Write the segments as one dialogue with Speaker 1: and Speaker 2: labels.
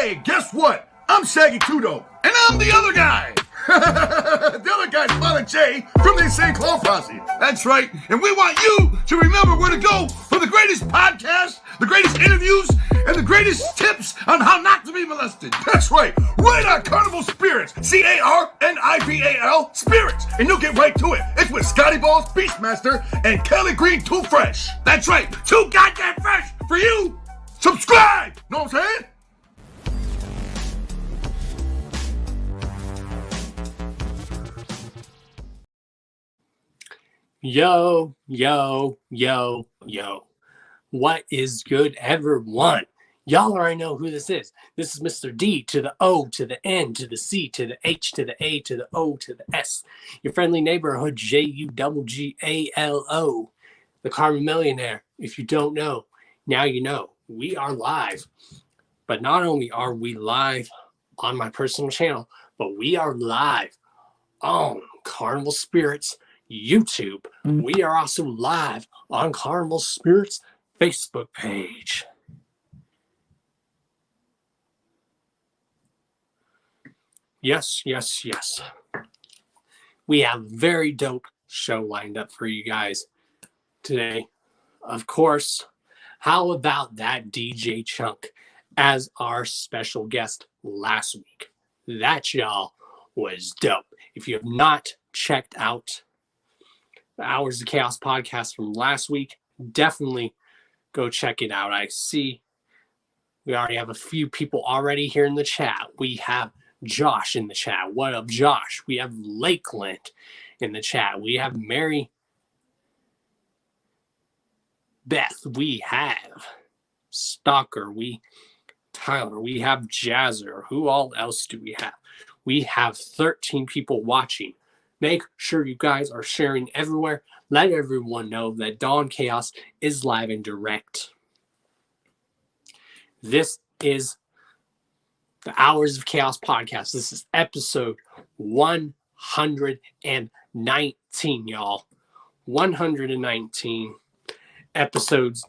Speaker 1: Hey, guess what? I'm Shaggy Tudo, and I'm the other guy. The other guy's Father Jay from the Insane Clown Posse. That's right, and we want you to remember where to go for the greatest podcasts, the greatest interviews, and the greatest tips on how not to be molested. That's right, right on Carnival Spirits, CARNIVAL Spirits, and you'll get right to it. It's with Scotty Balls, Beastmaster, and Kelly Green Too Fresh. That's right, too goddamn fresh for you. Subscribe. Know what I'm saying?
Speaker 2: Yo, yo, yo, yo. What is good, everyone? Y'all already know who this is. This is Mr. D to the O to the N to the C to the H to the A to the O to the S. Your friendly neighborhood JUGGALO. The Carmen Millionaire. If you don't know, now you know. We are live. But not only are we live on my personal channel, but we are live on Carnival Spirits YouTube. We are also live on Carnival Spirits Facebook page. Yes. We have a very dope show lined up for you guys today. Of course, how about that DJ Chunk as our special guest last week? That, y'all, was dope. If you have not checked out the Hours of Chaos podcast from last week, definitely go check it out. I see we already have a few people already here in the chat. We have Josh in the chat. What up, Josh? We have Lakeland in the chat. We have Mary Beth. We have Stalker. Tyler. We have Jazzer. Who all else do we have? We have 13 people watching. Make sure you guys are sharing everywhere. Let everyone know that Dawn Chaos is live and direct. This is the Hours of Chaos podcast. This is episode 119, y'all. 119 episodes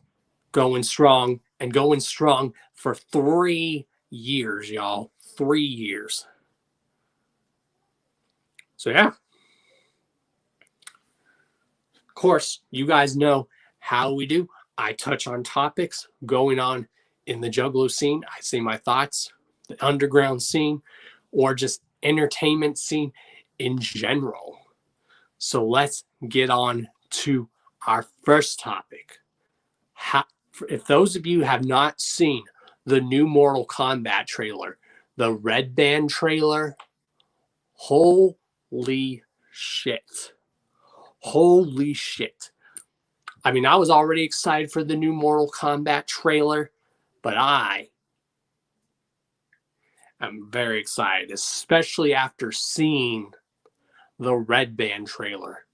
Speaker 2: going strong and going strong for 3 years, y'all. 3 years. So, yeah. Of course, you guys know how we do. I touch on topics going on in the Juggalo scene. I say my thoughts, the underground scene, or just entertainment scene in general. So let's get on to our first topic. If those of you have not seen the new Mortal Kombat trailer, the Red Band trailer, holy shit. Holy shit. I mean, I was already excited for the new Mortal Kombat trailer, but I am very excited, especially after seeing the Red Band trailer.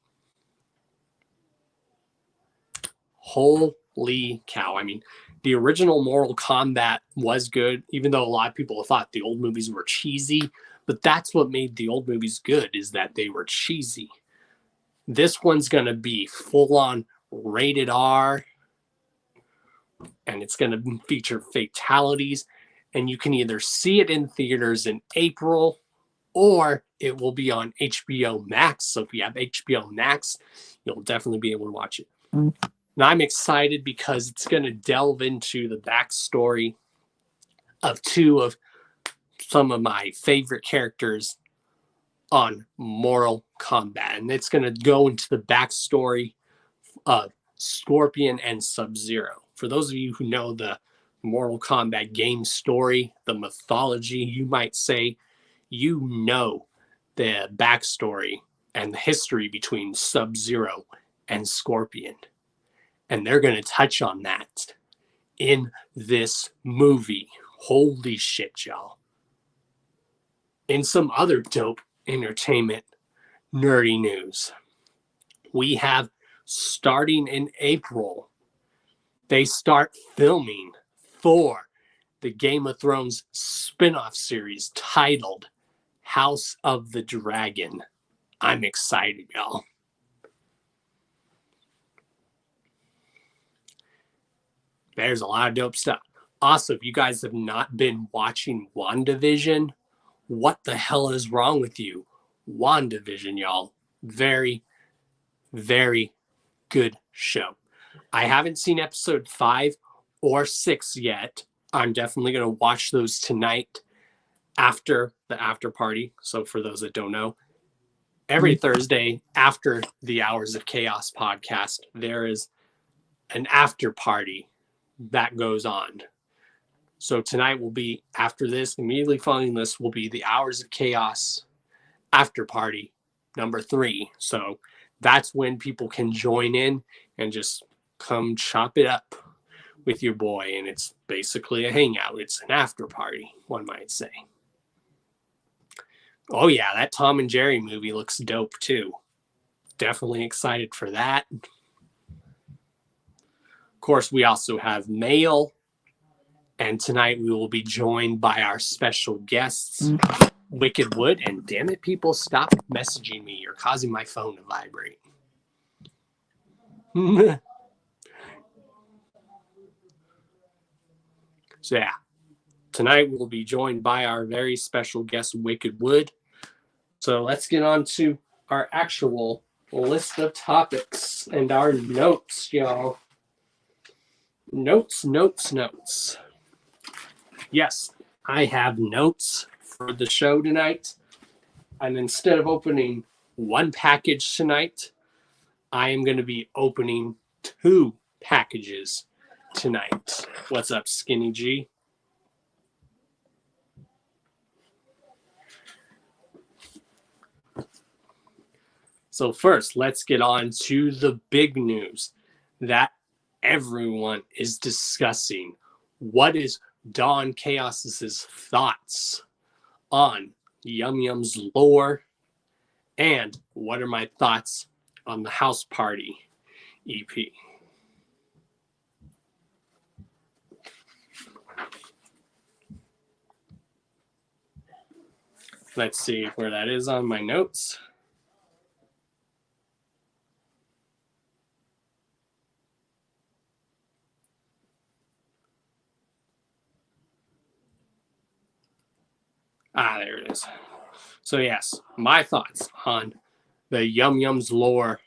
Speaker 2: Holy cow. I mean, the original Mortal Kombat was good, even though a lot of people thought the old movies were cheesy, but that's what made the old movies good, is that they were cheesy. This one's going to be full-on rated R, and it's going to feature fatalities, and you can either see it in theaters in April, or it will be on HBO Max. So if you have HBO Max, you'll definitely be able to watch it. And I'm excited because it's going to delve into the backstory of two of some of my favorite characters on Mortal Kombat. And it's going to go into the backstory of Scorpion and Sub-Zero. For those of you who know the Mortal Kombat game story, the mythology, you might say, you know the backstory and the history between Sub-Zero and Scorpion. And they're going to touch on that in this movie. Holy shit, y'all. In some other dope entertainment nerdy news, we have, starting in April, they start filming for the Game of Thrones spin-off series titled House of the Dragon. I'm excited, y'all. There's a lot of dope stuff. Also, if you guys have not been watching WandaVision, what the hell is wrong with you? WandaVision, y'all. Very, very good show. I haven't seen episode 5 or 6 yet. I'm definitely going to watch those tonight after the after party. So for those that don't know, every Thursday after the Hours of Chaos podcast, there is an after party that goes on. So tonight will be, after this, immediately following this will be the Hours of Chaos after party number 3. So that's when people can join in and just come chop it up with your boy. And it's basically a hangout. It's an after party, one might say. Oh yeah, that Tom and Jerry movie looks dope too. Definitely excited for that. Of course, we also have mail. And tonight we will be joined by our special guests, Wiked Wood. And damn it, people, stop messaging me. You're causing my phone to vibrate. So yeah, tonight we'll be joined by our very special guest, Wiked Wood. So let's get on to our actual list of topics and our notes, y'all. Notes. Yes, I have notes for the show tonight. And instead of opening one package tonight, I am going to be opening 2 packages tonight. What's up, Skinny G? So first, let's get on to the big news that everyone is discussing. What is Don Chaos's thoughts on Yum Yum's lore? And what are my thoughts on the House Party EP? Let's see where that is on my notes. There it is. So yes, my thoughts on the Yum Yum's lore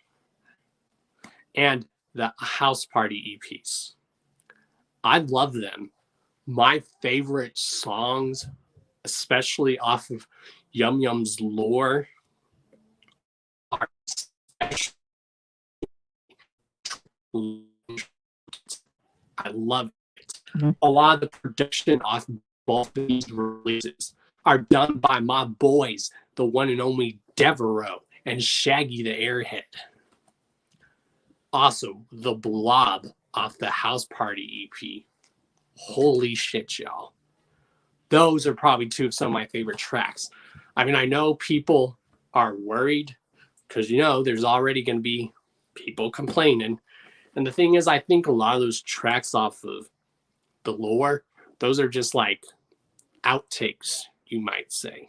Speaker 2: and the House Party EPs. I love them. My favorite songs, especially off of Yum Yum's lore, are I love it. A lot of the production off both of these releases are done by my boys, the one and only Devereaux and Shaggy the Airhead. Also, the Blob off the House Party EP. Holy shit, y'all. Those are probably 2 of some of my favorite tracks. I mean, I know people are worried because, there's already going to be people complaining. And the thing is, I think a lot of those tracks off of the lore, those are just like outtakes, you might say.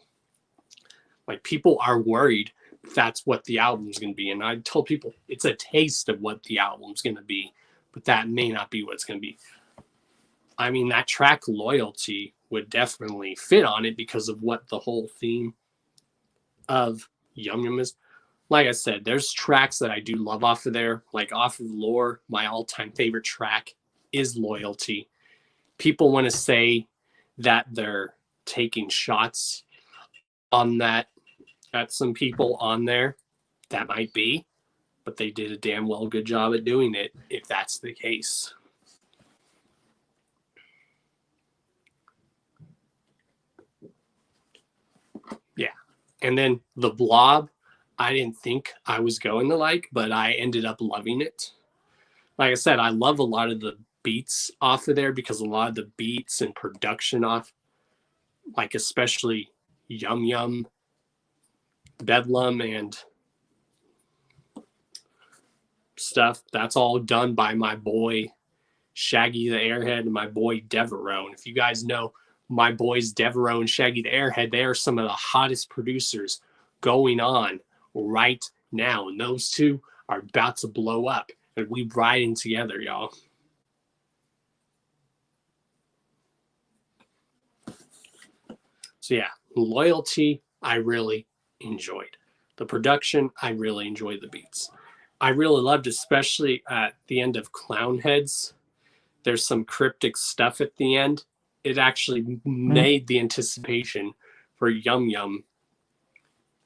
Speaker 2: Like, people are worried that's what the album's going to be. And I told people it's a taste of what the album's going to be, but that may not be what it's going to be. I mean, that track Loyalty would definitely fit on it because of what the whole theme of Yum Yum is. Like I said, there's tracks that I do love off of there. Like off of lore, my all-time favorite track is Loyalty. People want to say that they're taking shots on that at some people on there. That might be, but they did a damn well good job at doing it if that's the case. Yeah. And then the Blob, I didn't think I was going to like, but I ended up loving it. Like I said, I love a lot of the beats off of there because a lot of the beats and production off, like especially Yum Yum, Bedlam, and stuff, that's all done by my boy Shaggy the Airhead and my boy Devereaux. And if you guys know my boys Devereaux and Shaggy the Airhead, they are some of the hottest producers going on right now. And those 2 are about to blow up. And we riding together, y'all. So yeah, Loyalty, I really enjoyed. The production, I really enjoyed the beats. I really loved, especially at the end of Clown Heads. There's some cryptic stuff at the end. It actually made the anticipation for Yum Yum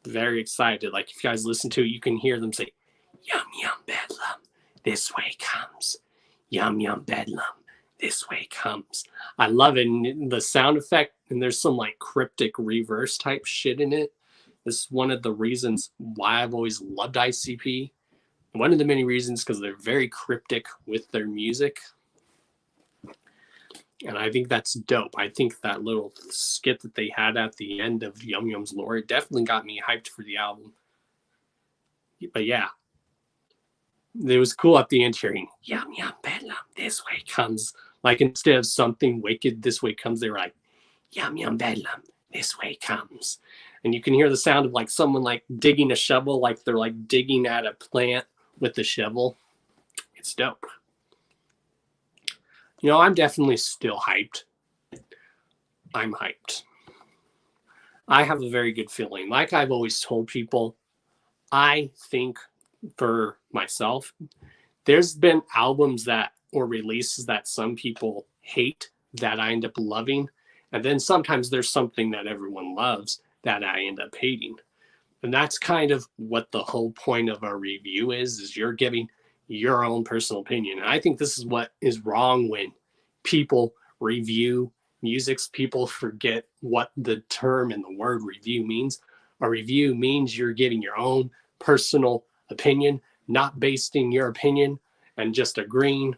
Speaker 2: very excited. Like if you guys listen to it, you can hear them say, "Yum Yum Bedlam, this way comes. Yum Yum Bedlam, this way comes." I love it. And the sound effect, and there's some like cryptic reverse type shit in it. This is one of the reasons why I've always loved ICP. One of the many reasons, because they're very cryptic with their music. And I think that's dope. I think that little skit that they had at the end of Yum Yum's lore, it definitely got me hyped for the album. But yeah, it was cool at the end hearing Yum Yum Bedlam, this way comes. Like instead of something wicked, this way comes, they were like, Yum Yum Bedlam, this way comes. And you can hear the sound of like someone like digging a shovel, like they're like digging at a plant with the shovel. It's dope. You know, I'm definitely still hyped. I'm hyped. I have a very good feeling. Like I've always told people, I think for myself, there's been albums that or releases that some people hate that I end up loving. And then sometimes there's something that everyone loves that I end up hating. And that's kind of what the whole point of a review is you're giving your own personal opinion. And I think this is what is wrong when people review music. People forget what the term and the word review means. A review means you're giving your own personal opinion, not basing your opinion and just agreeing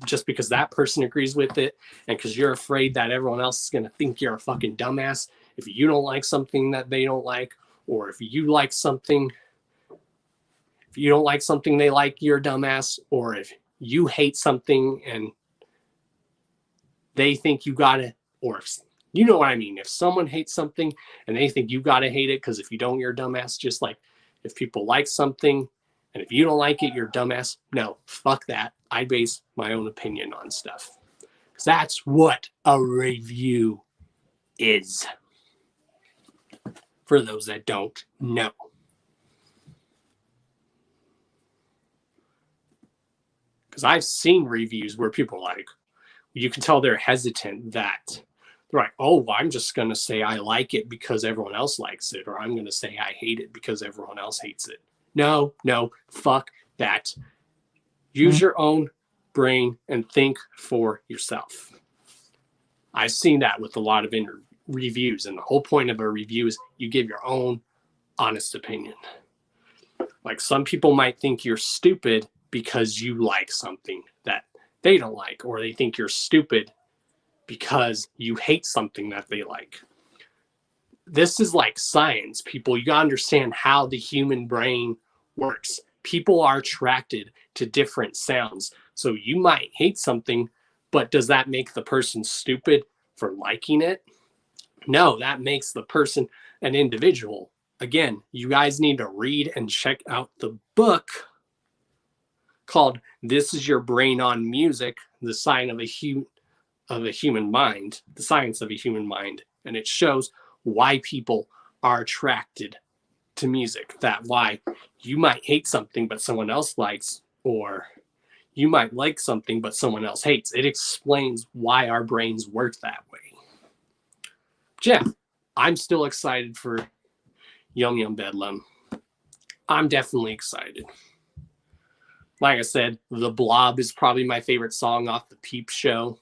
Speaker 2: just because that person agrees with it and because you're afraid that everyone else is going to think you're a fucking dumbass if you don't like something that they don't like, or if you like something, if you don't like something they like, you're a dumbass, or if you hate something and they think you gotta, or if, you know what I mean, if someone hates something and they think you gotta hate it because if you don't, you're a dumbass. Just like if people like something and if you don't like it, you're a dumbass. No, fuck that. I base my own opinion on stuff. Because that's what a review is. For those that don't know. Because I've seen reviews where people are like, you can tell they're hesitant that they're like, oh, well, I'm just going to say I like it because everyone else likes it, or I'm going to say I hate it because everyone else hates it. No, fuck that. Use your own brain and think for yourself. I've seen that with a lot of reviews, and the whole point of a review is you give your own honest opinion. Like some people might think you're stupid because you like something that they don't like, or they think you're stupid because you hate something that they like. This is like science, people. You gotta understand how the human brain works. People are attracted to different sounds. So you might hate something, but does that make the person stupid for liking it? No, that makes the person an individual. Again, you guys need to read and check out the book called "This Is Your Brain on Music: The Sign of a Human Mind," the science of a human mind, and it shows why people are attracted to music. That why you might hate something but someone else likes, or you might like something but someone else hates. It explains why our brains work that way. Yeah, I'm still excited for Yum Yum Bedlam. I'm definitely excited. Like I said, The Blob is probably my favorite song off the Peep Show.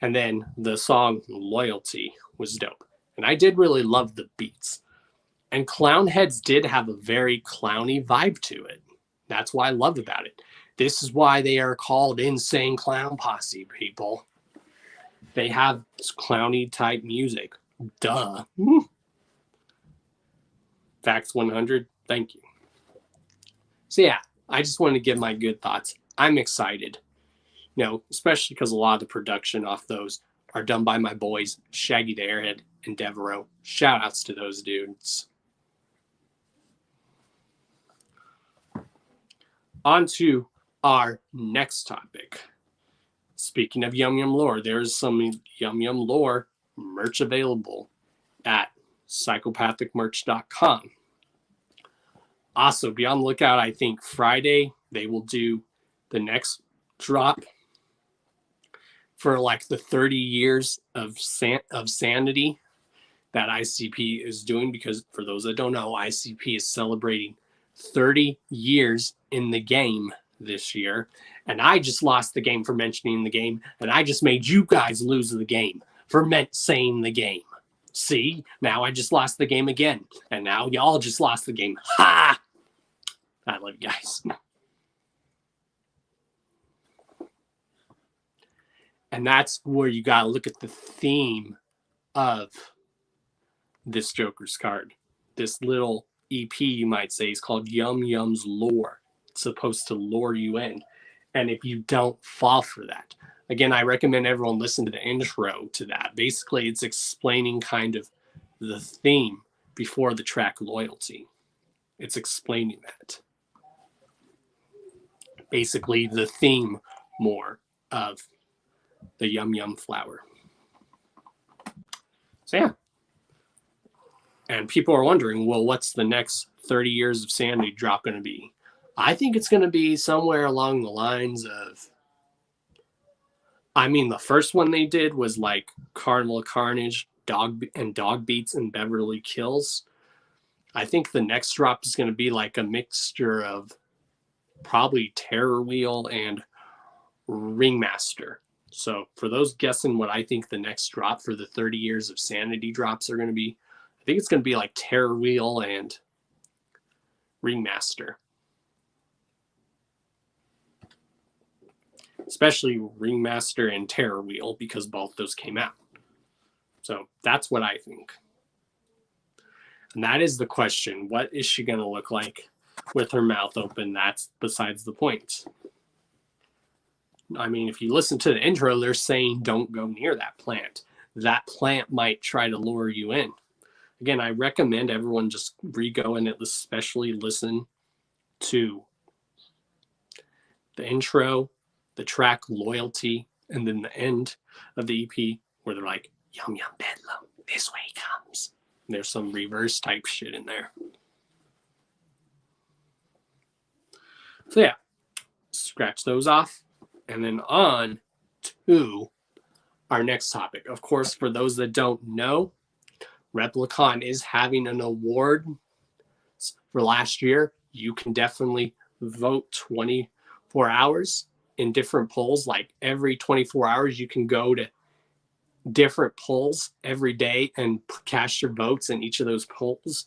Speaker 2: And then the song Loyalty was dope. And I did really love the beats. And Clown Heads did have a very clowny vibe to it. That's what I love about it. This is why they are called Insane Clown Posse, people. They have this clowny type music. Duh. Facts 100. Thank you. So yeah, I just wanted to give my good thoughts. I'm excited. You know, especially because a lot of the production off those are done by my boys, Shaggy the Airhead and Devereaux. Shout outs to those dudes. On to our next topic. Speaking of Yum Yum lore, there's some Yum Yum lore merch available at psychopathicmerch.com. Also, be on the lookout. I think Friday they will do the next drop for like the 30 years of sanity that ICP is doing, because for those that don't know, ICP is celebrating 30 years in the game this year. And I just lost the game for mentioning the game, and I just made you guys lose the game for saying the game. See, now I just lost the game again, and now y'all just lost the game. Ha! I love you guys. And that's where you got to look at the theme of this Joker's card. This little EP, you might say, is called Yum Yum's Lore. It's supposed to lure you in. And if you don't fall for that, again, I recommend everyone listen to the intro to that. Basically, it's explaining kind of the theme before the track Loyalty. It's explaining that. Basically, the theme more of the Yum Yum flower. So, yeah. And people are wondering, well, what's the next 30 years of sanity drop going to be? I think it's going to be somewhere along the lines of, I mean, the first one they did was like Carnival of Carnage, Dog Beats, and Beverly Kills. I think the next drop is going to be like a mixture of probably Terror Wheel and Ringmaster. So for those guessing what I think the next drop for the 30 years of sanity drops are going to be, I think it's going to be like Terror Wheel and Ringmaster. Especially Ringmaster and Terror Wheel, because both those came out. So that's what I think. And that is the question. What is she going to look like with her mouth open? That's besides the point. I mean, if you listen to the intro, they're saying don't go near that plant. That plant might try to lure you in. Again, I recommend everyone just re-go and especially listen to the intro, the track Loyalty, and then the end of the EP where they're like, Yum Yum Bedlam, this way he comes. And there's some reverse type shit in there. So yeah, scratch those off. And then on to our next topic. Of course, for those that don't know, Replicon is having an award for last year. You can definitely vote 24 hours in different polls. Like every 24 hours, you can go to different polls every day and cast your votes in each of those polls.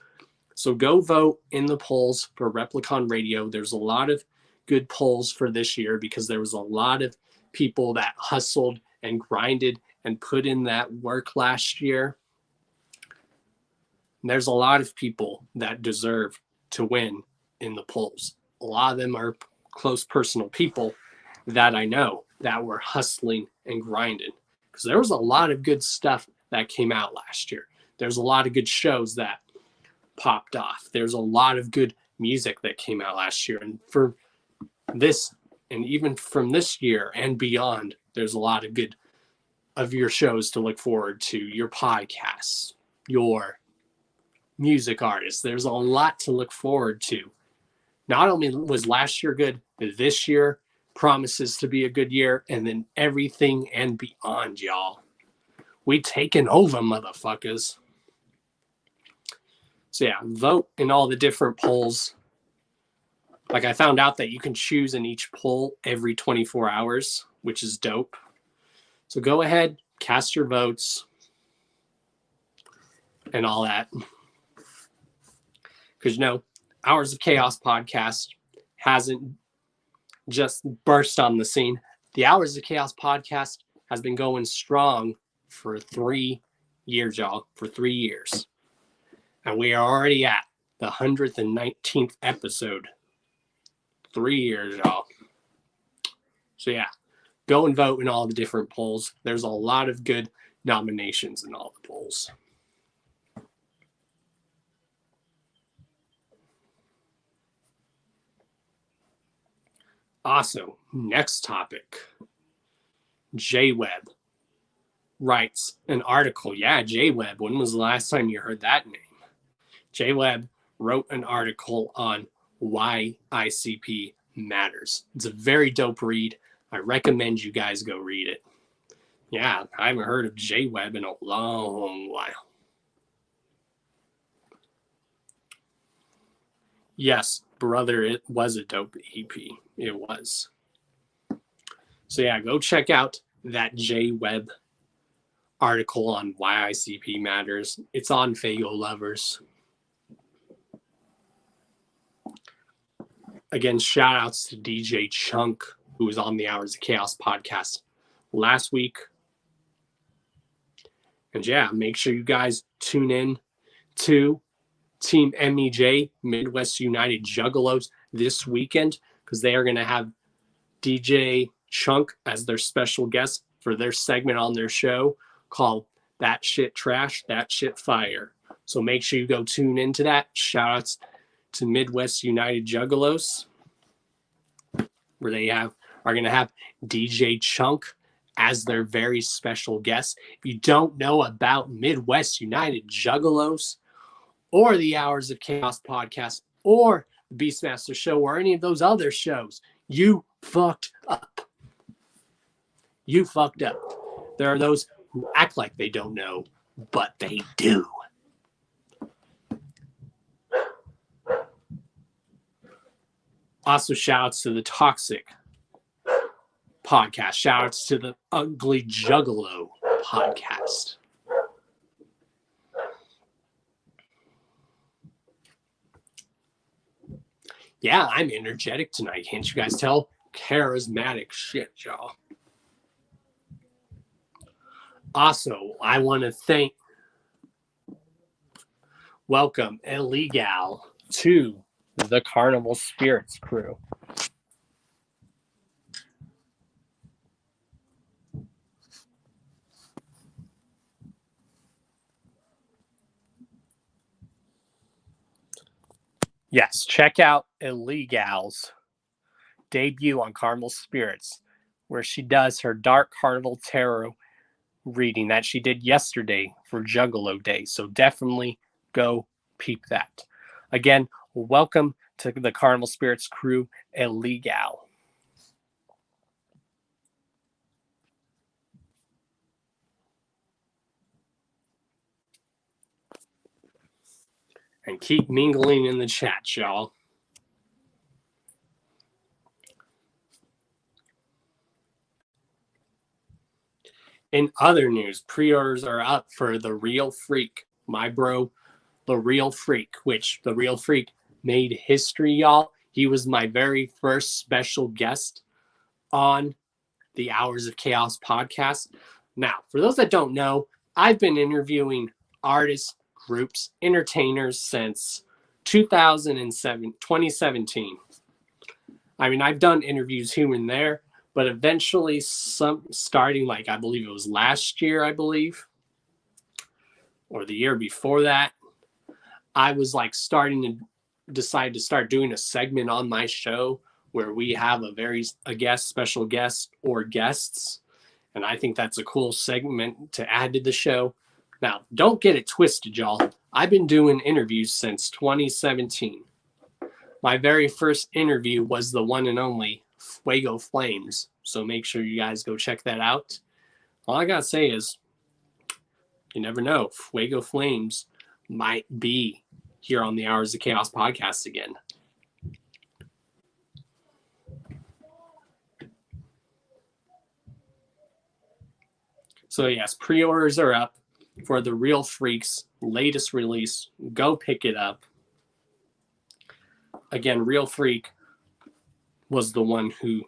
Speaker 2: So go vote in the polls for Replicon Radio. There's a lot of good polls for this year because there was a lot of people that hustled and grinded and put in that work last year. And there's a lot of people that deserve to win in the polls. A lot of them are close personal people that I know that were hustling and grinding, because there was a lot of good stuff that came out last year. There's a lot of good shows that popped off. There's a lot of good music that came out last year. And for this, and even from this year and beyond, there's a lot of good of your shows to look forward to, your podcasts, your music artists. There's a lot to look forward to. Not only was last year good, but this year promises to be a good year, and then everything and beyond, y'all. We taking over, motherfuckers. So yeah, vote in all the different polls. Like I found out that you can choose in each poll every 24 hours, which is dope. So go ahead, cast your votes and all that. Because, you know, Hours of Chaos podcast hasn't just burst on the scene. The Hours of Chaos podcast has been going strong for 3 years, y'all. For 3 years. And we are already at the 119th episode. 3 years, y'all. So, yeah. Go and vote in all the different polls. There's a lot of good nominations in all the polls. Also, next topic. J-Web. writes an article. Yeah, J-Web. When was the last time you heard that name? J-Web wrote an article on why ICP matters. It's a very dope read. I recommend you guys go read it. Yeah, I haven't heard of J-Web in a long while. Yes, brother, it was a dope EP. It was. So yeah, go check out that J-Web article on why ICP matters. It's on Fago Lovers. Again, shout outs to DJ Chunk, who was on the Hours of Chaos podcast last week. And yeah, make sure you guys tune in to Team MEJ, Midwest United Juggalos, this weekend, because they are going to have DJ Chunk as their special guest for their segment on their show called That Shit Trash, That Shit Fire. So make sure you go tune into that. Shout outs to Midwest United Juggalos, where they are going to have DJ Chunk as their very special guest. If you don't know about Midwest United Juggalos or the Hours of Chaos podcast or the Beastmaster show or any of those other shows, you fucked up. You fucked up. There are those who act like they don't know, but they do. Also, shout outs to the Toxic podcast. Shout outs to the Ugly Juggalo podcast. Yeah, I'm energetic tonight. Can't you guys tell? Charismatic shit, y'all. Also, I want to welcome Illegal to the Carnival Spirits crew. Yes, check out Illegal's debut on Carnival Spirits, where she does her Dark Carnival Tarot reading that she did yesterday for Juggalo Day. So definitely go peep that. Again, welcome to the Carnival Spirits crew, Illegal. And keep mingling in the chat, y'all. In other news, pre-orders are up for The Real Freak, my bro, The Real Freak, which The Real Freak made history, y'all. He was my very first special guest on the Hours of Chaos podcast. Now, for those that don't know, I've been interviewing artists, groups, entertainers since 2017. I mean, I've done interviews here and there, but eventually starting like, I believe it was last year, or the year before that, I was like starting to decide to start doing a segment on my show where we have a special guest or guests. And I think that's a cool segment to add to the show. Now, don't get it twisted, y'all. I've been doing interviews since 2017. My very first interview was the one and only Fuego Flames. So make sure you guys go check that out. All I got to say is, you never know. Fuego Flames might be here on the Hours of Chaos podcast again. So yes, pre-orders are up for The Real Freak's latest release. Go pick it up. Again, Real Freak was the one who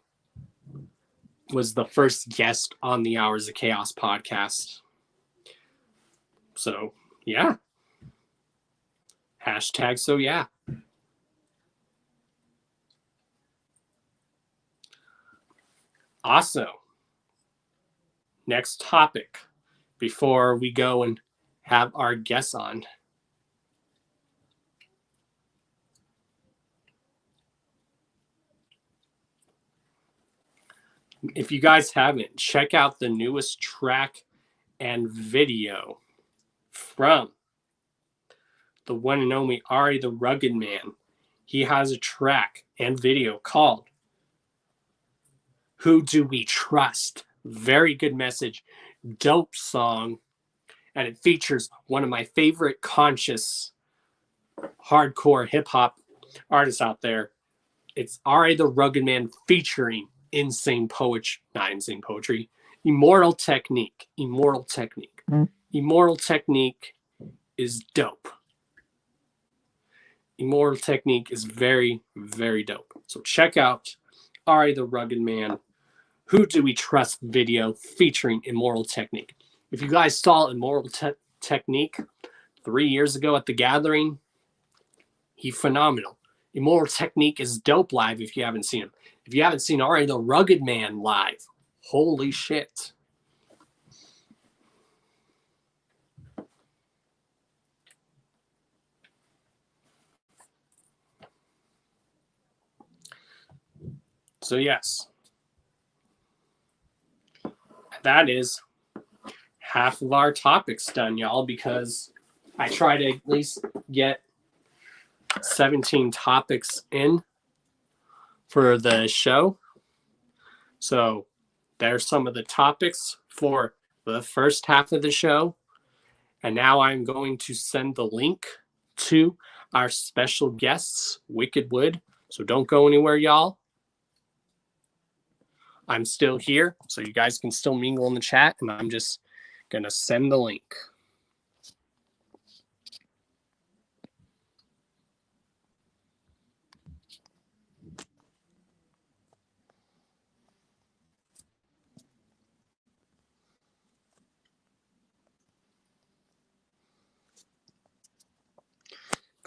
Speaker 2: was the first guest on the Hours of Chaos podcast. So, yeah. Hashtag so yeah. Also, next topic before we go and have our guests on. If you guys haven't, check out the newest track and video from the one and only Ari the Rugged Man. He has a track and video called Who Do We Trust? Very good message, dope song, and it features one of my favorite conscious hardcore hip-hop artists out there. It's Ari the Rugged Man featuring Immortal Technique. Immortal Technique is dope. Immortal Technique is very, very dope. So check out Ari the Rugged Man, Who Do We Trust video featuring Immortal Technique. If you guys saw Immortal Technique 3 years ago at the Gathering, he's phenomenal. Immortal Technique is dope live if you haven't seen him. If you haven't seen Ari the Rugged Man live, holy shit. So yes, that is half of our topics done, y'all, because I try to at least get 17 topics in for the show. So there's some of the topics for the first half of the show. And now I'm going to send the link to our special guests, Wiked Wood. So don't go anywhere, y'all. I'm still here, so you guys can still mingle in the chat, and I'm just going to send the link.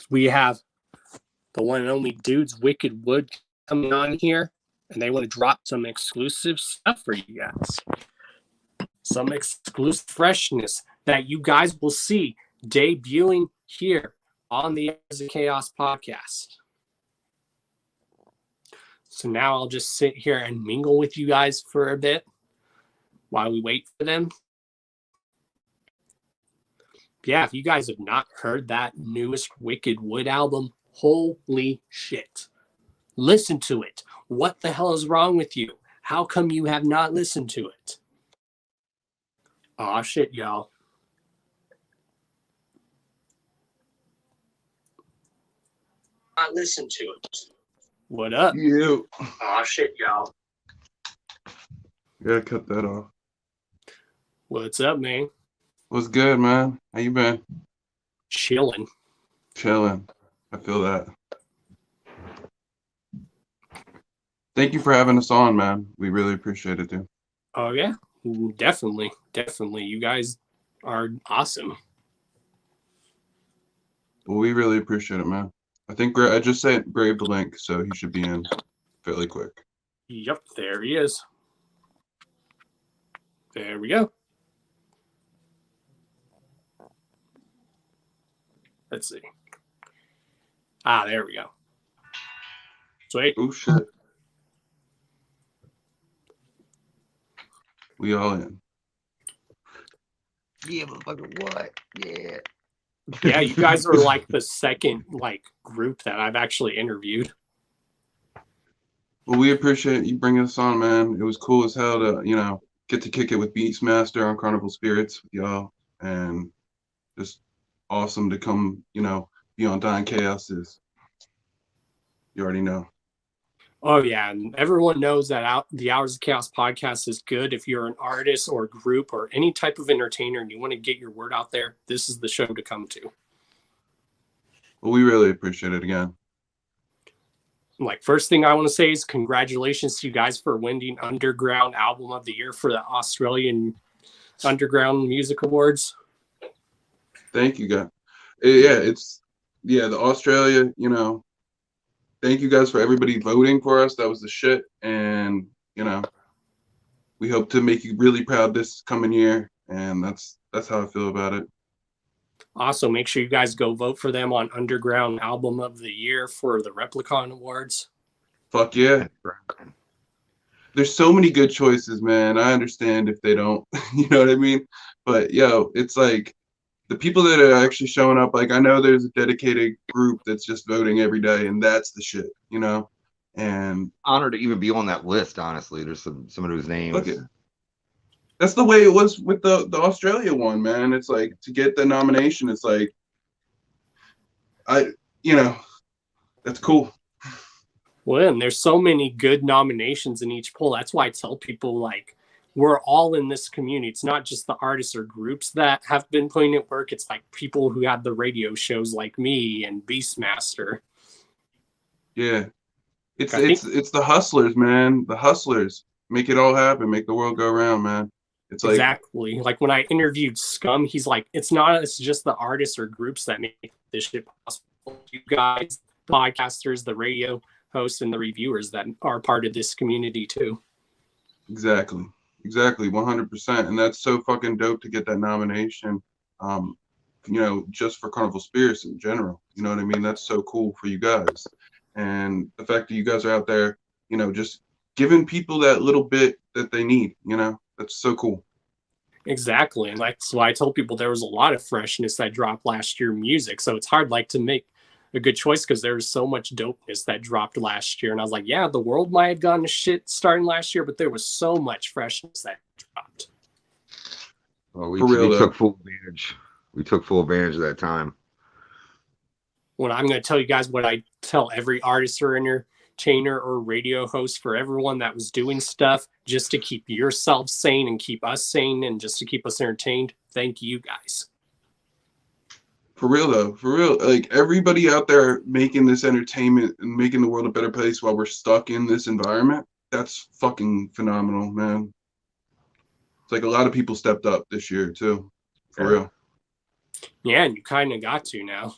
Speaker 2: We have the one and only dudes, Wiked Wood, coming on here, and they want to drop some exclusive stuff for you guys. Some exclusive freshness that you guys will see debuting here on the Hours of Chaos podcast. So now I'll just sit here and mingle with you guys for a bit while we wait for them. Yeah, if you guys have not heard that newest Wiked Wood album, holy shit. Listen to it. What the hell is wrong with you? How come you have not listened to it? Aw, shit, y'all. Not listen to it. What up?
Speaker 3: You.
Speaker 2: Aw, shit, y'all.
Speaker 3: Gotta cut that off.
Speaker 2: What's up, man?
Speaker 3: What's good, man? How you been?
Speaker 2: Chilling.
Speaker 3: Chilling. I feel that. Thank you for having us on, man. We really appreciate it, dude.
Speaker 2: Oh, yeah. Definitely. Definitely. You guys are awesome.
Speaker 3: Well, we really appreciate it, man. I think I just sent Brave the link, so he should be in fairly quick.
Speaker 2: Yep, there he is. There we go. Let's see. Ah, there we go. Sweet.
Speaker 3: Oh, shit. We all in.
Speaker 4: Yeah, motherfucker, what? Yeah.
Speaker 2: Yeah, you guys are like the second group that I've actually interviewed.
Speaker 3: Well, we appreciate you bringing us on, man. It was cool as hell to, get to kick it with Beastmaster on Carnival Spirits with y'all. And just awesome to come, be on Dying Chaoses. You already know.
Speaker 2: Oh, yeah. And everyone knows that the Hours of Chaos podcast is good. If you're an artist or group or any type of entertainer and you want to get your word out there, this is the show to come to.
Speaker 3: Well, we really appreciate it again.
Speaker 2: First thing I want to say is congratulations to you guys for winning Underground Album of the Year for the Australian Underground Music Awards.
Speaker 3: Thank you, guys. Yeah, the Australia, thank you guys for everybody voting for us. That was the shit. And, we hope to make you really proud this coming year. And that's how I feel about it.
Speaker 2: Also, make sure you guys go vote for them on Underground Album of the Year for the Replicon Awards.
Speaker 3: Fuck yeah. there's so many good choices, man. I understand if they don't, you know what I mean? But yo, it's like the people that are actually showing up, like I know there's a dedicated group that's just voting every day, and that's the shit, you know? And
Speaker 4: Honored to even be on that list, honestly. There's some of those
Speaker 3: look
Speaker 4: names.
Speaker 3: at that's the way it was with the Australia one, man. It's like to get the nomination, it's like I you know, that's cool.
Speaker 2: Well, and there's so many good nominations in each poll. That's why I tell people like we're all in this community. It's not just the artists or groups that have been putting it work. It's like people who have the radio shows like me and Beastmaster.
Speaker 3: Yeah. It's
Speaker 2: I think
Speaker 3: it's the hustlers, man. The hustlers make it all happen, make the world go around, man. It's like
Speaker 2: exactly. Like when I interviewed Scum, he's like, it's just the artists or groups that make this shit possible. You guys, the podcasters, the radio hosts, and the reviewers that are part of this community too.
Speaker 3: exactly. Exactly, 100%. And that's so fucking dope to get that nomination. Just for Carnival Spirits in general. You know what I mean? That's so cool for you guys. And the fact that you guys are out there, just giving people that little bit that they need, that's so cool.
Speaker 2: Exactly. And that's why I told people there was a lot of freshness that dropped last year music. So it's hard to make a good choice because there was so much dopeness that dropped last year. And I was like, yeah, the world might have gone to shit starting last year, but there was so much freshness that dropped.
Speaker 4: Well, we took full advantage. We took full advantage of that time.
Speaker 2: Well, I'm going to tell you guys what I tell every artist or entertainer or radio host, for everyone that was doing stuff just to keep yourself sane and keep us sane and just to keep us entertained. Thank you guys.
Speaker 3: For real though, for real. Like everybody out there making this entertainment and making the world a better place while we're stuck in this environment, that's fucking phenomenal, man. It's like a lot of people stepped up this year too. For real.
Speaker 2: Yeah, and you kind of got to now.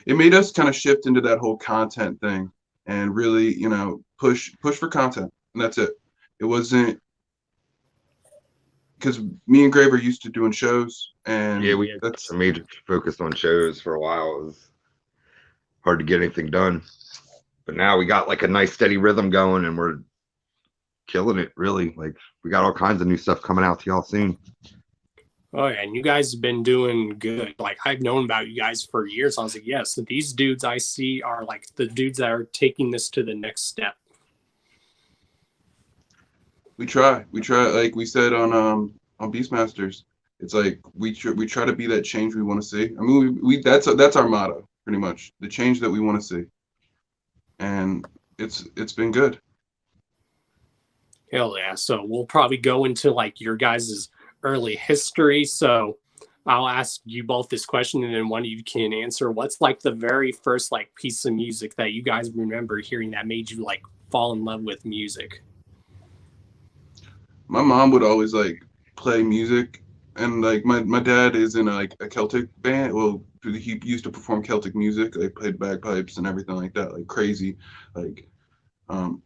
Speaker 3: It made us kind of shift into that whole content thing and really, push for content. And that's it. It wasn't because me and Grave are used to doing shows, and
Speaker 4: yeah, we had a major focus on shows for a while. It was hard to get anything done, but now we got like a nice steady rhythm going, and we're killing it. Really, like we got all kinds of new stuff coming out to y'all soon.
Speaker 2: Oh yeah, and you guys have been doing good. Like I've known about you guys for years. I was like, yes, these dudes I see are like the dudes that are taking this to the next step.
Speaker 3: We try, like we said on Beastmasters. It's like we try to be that change we want to see. I mean, we that's our motto, pretty much, the change that we want to see, and it's been good.
Speaker 2: Hell yeah! So we'll probably go into like your guys' early history. So I'll ask you both this question, and then one of you can answer. What's like the very first like piece of music that you guys remember hearing that made you like fall in love with music?
Speaker 3: My mom would always like play music, and like my dad is in a Celtic band. Well, he used to perform Celtic music, like played bagpipes and everything like that, like crazy, like and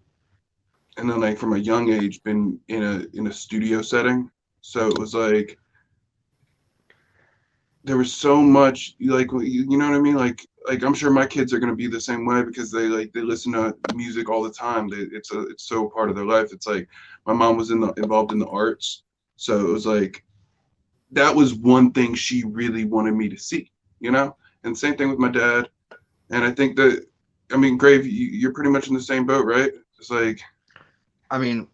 Speaker 3: then like from a young age been in a studio setting. So it was like there was so much, like, you know what I mean, like I'm sure my kids are gonna be the same way because they listen to music all the time. It's so part of their life. It's like my mom was involved in the arts, so it was like that was one thing she really wanted me to see, and same thing with my dad. And I think that, I mean, Grave, you're pretty much in the same boat, right? It's like,
Speaker 4: I mean,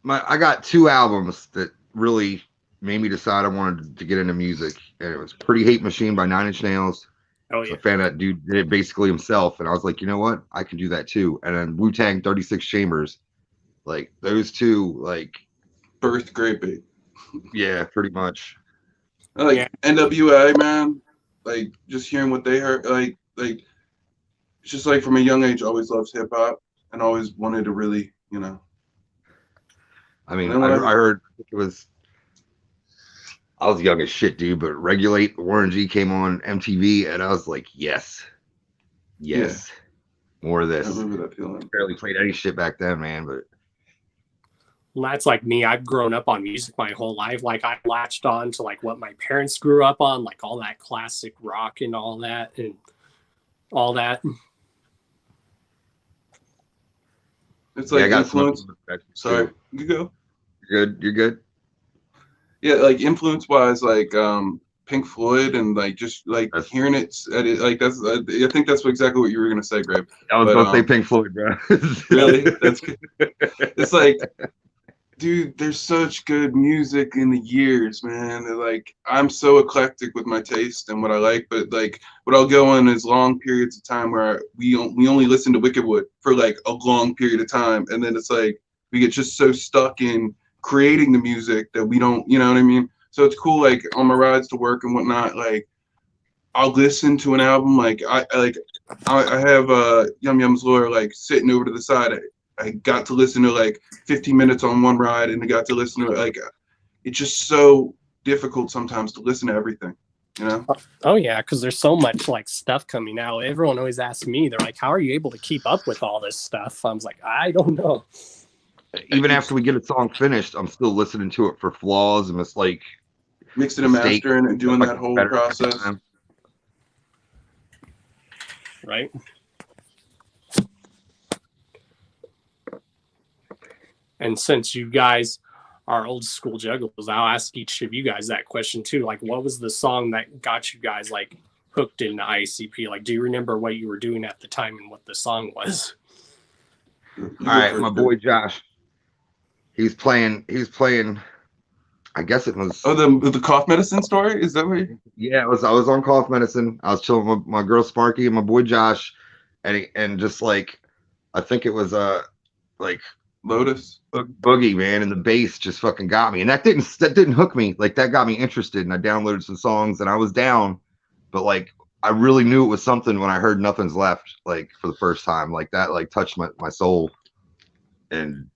Speaker 4: I got 2 albums that really made me decide I wanted to get into music, and it was Pretty Hate Machine by 9 Inch Nails.
Speaker 2: Oh yeah,
Speaker 4: I found that dude did it basically himself, and I was like, you know what, I can do that too. And then Wu-Tang 36 Chambers, like those two, like
Speaker 3: birth Great Big.
Speaker 4: Yeah, pretty much.
Speaker 3: Like
Speaker 2: yeah.
Speaker 3: NWA, man, like just hearing what they heard, like it's just like from a young age, always loved hip hop and always wanted to really,
Speaker 4: I mean, I heard it was. I was young as shit, dude, but Regulate Warren G came on MTV, and I was like, yes, yeah. More of this.
Speaker 3: I remember that feeling.
Speaker 4: Barely played any shit back then, man, but.
Speaker 2: Well, that's like me. I've grown up on music my whole life. Like I latched on to like what my parents grew up on, like all that classic rock and all that.
Speaker 3: It's
Speaker 4: Yeah,
Speaker 3: like
Speaker 4: I got some
Speaker 3: influence.
Speaker 4: perspective,
Speaker 3: Sorry,
Speaker 4: too.
Speaker 3: you go.
Speaker 4: You're good. You're good.
Speaker 3: Yeah, like influence wise, like Pink Floyd, and like just like
Speaker 4: That's,
Speaker 3: hearing it, like that's I think that's exactly what you were gonna say, Greg.
Speaker 4: I was
Speaker 3: But
Speaker 4: gonna say Pink Floyd, bro.
Speaker 3: really, that's good. It's like, dude, there's such good music in the years, man. And, like, I'm so eclectic with my taste and what I like, but like what I'll go on is long periods of time where we only listen to Wicked Wood for like a long period of time, and then it's like we get just so stuck in creating the music that we don't, you know what I mean? So it's cool, like on my rides to work and whatnot, like I'll listen to an album, like I have Yum Yum's Lawyer like sitting over to the side. I got to listen to like 15 minutes on one ride, and I got to listen to it. Like, it's just so difficult sometimes to listen to everything, you know?
Speaker 2: Oh yeah, because there's so much like stuff coming out. Everyone always asks me, they're like, "How are you able to keep up with all this stuff?" I was like, "I don't know."
Speaker 4: Even after we get a song finished, I'm still listening to it for flaws and it's like
Speaker 3: Mixing and
Speaker 4: mistakes.
Speaker 3: mastering and doing
Speaker 4: Like
Speaker 3: that whole
Speaker 4: better every
Speaker 3: process.
Speaker 4: time.
Speaker 2: Right? And since you guys are old school juggalos, I'll ask each of you guys that question too. Like, what was the song that got you guys like hooked into ICP? Like, do you remember what you were doing at the time and what the song was?
Speaker 3: You
Speaker 4: All
Speaker 3: go
Speaker 4: right,
Speaker 3: first,
Speaker 4: my
Speaker 3: Greg.
Speaker 4: boy Josh. He's playing. I guess it was.
Speaker 3: Oh, the cough medicine story? Is that what you...
Speaker 4: Yeah, it was. I was on cough medicine. I was chilling with my girl Sparky and my boy Josh, and just like, I think it was like
Speaker 3: Lotus?
Speaker 4: Boogie, man, and the bass just fucking got me, and that didn't hook me. Like that got me interested, and I downloaded some songs, and I was down, but like I really knew it was something when I heard Nothing's Left, like for the first time, like that, like touched my soul, and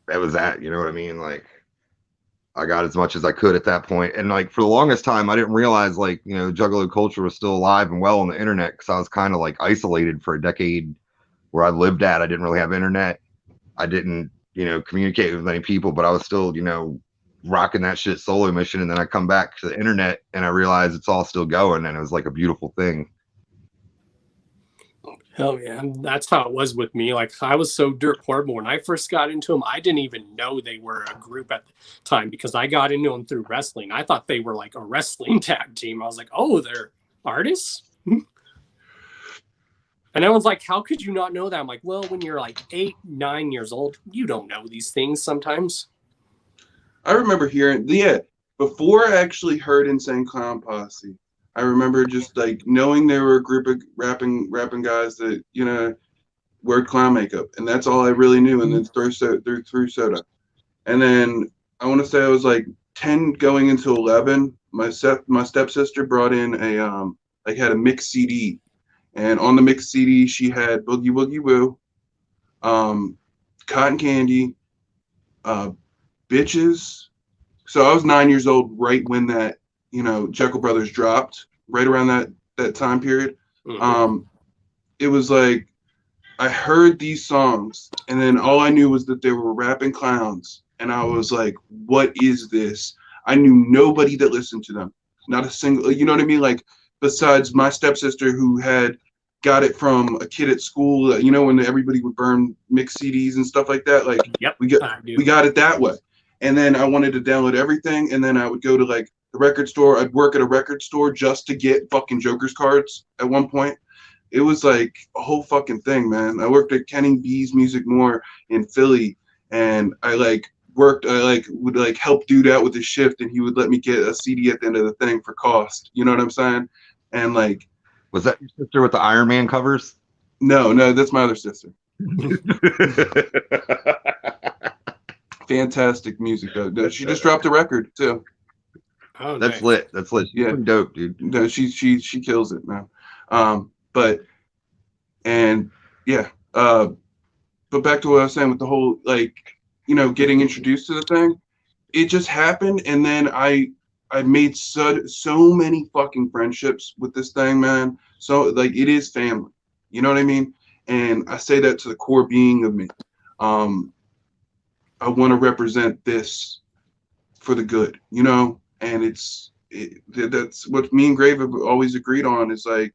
Speaker 4: that was that. You know what I mean? Like I got as much as I could at that point, and like for the longest time, I didn't realize like Juggalo culture was still alive and well on the internet because I was kind of like isolated for a decade where I lived at. I didn't really have internet. I didn't, communicate with many people, but I was still, rocking that shit solo mission. And then I come back to the internet and I realized it's all still going, and it was like a beautiful thing.
Speaker 2: Hell yeah, that's how it was with me. Like I was so dirt poor, but when I first got into them, I didn't even know they were a group at the time because I got into them through wrestling. I thought they were like a wrestling tag team. I was like, oh, they're artists? And everyone's like, how could you not know that? I'm like, well, when you're like 8, 9 years old, you don't know these things sometimes.
Speaker 3: I remember hearing, yeah, before I actually heard Insane Clown Posse, I remember just like knowing they were a group of rapping guys that, wear clown makeup. And that's all I really knew. And then through soda. And then I want to say I was like 10 going into 11. My stepsister brought in had a mixed CD. And on the mixed CD, she had Boogie Woogie Woo, Cotton Candy, Bitches. So I was 9 years old right when that, Jekyll Brothers dropped, right around that time period.
Speaker 2: Mm-hmm.
Speaker 3: It was like I heard these songs, and then all I knew was that they were rapping clowns. And I was like, what is this? I knew nobody that listened to them. Not a single, you know what I mean? Like, besides my stepsister who had got it from a kid at school, when everybody would burn mixed CDs and stuff like that. Like,
Speaker 2: yep,
Speaker 3: we got it that way. And then I wanted to download everything, and then I would go to like the record store. I'd work at a record store just to get fucking Joker's cards at one point. It was like a whole fucking thing, man. I worked at Kenny B's Music More in Philly, and I would help dude out with his shift, and he would let me get a CD at the end of the thing for cost. You know what I'm saying? And like,
Speaker 4: was that your sister with the Iron Man covers?
Speaker 3: No, that's my other sister. Fantastic music though. She just dropped a record too.
Speaker 2: Oh,
Speaker 4: that's
Speaker 2: nice.
Speaker 4: lit. That's lit. She's
Speaker 3: yeah,
Speaker 4: dope, dude.
Speaker 3: No, she kills it, man. But back to what I was saying with the whole getting introduced to the thing. It just happened, and then I made so many fucking friendships with this thing, man. So like it is family. You know what I mean? And I say that to the core being of me. I want to represent this for the good, and that's what me and Grave have always agreed on, is like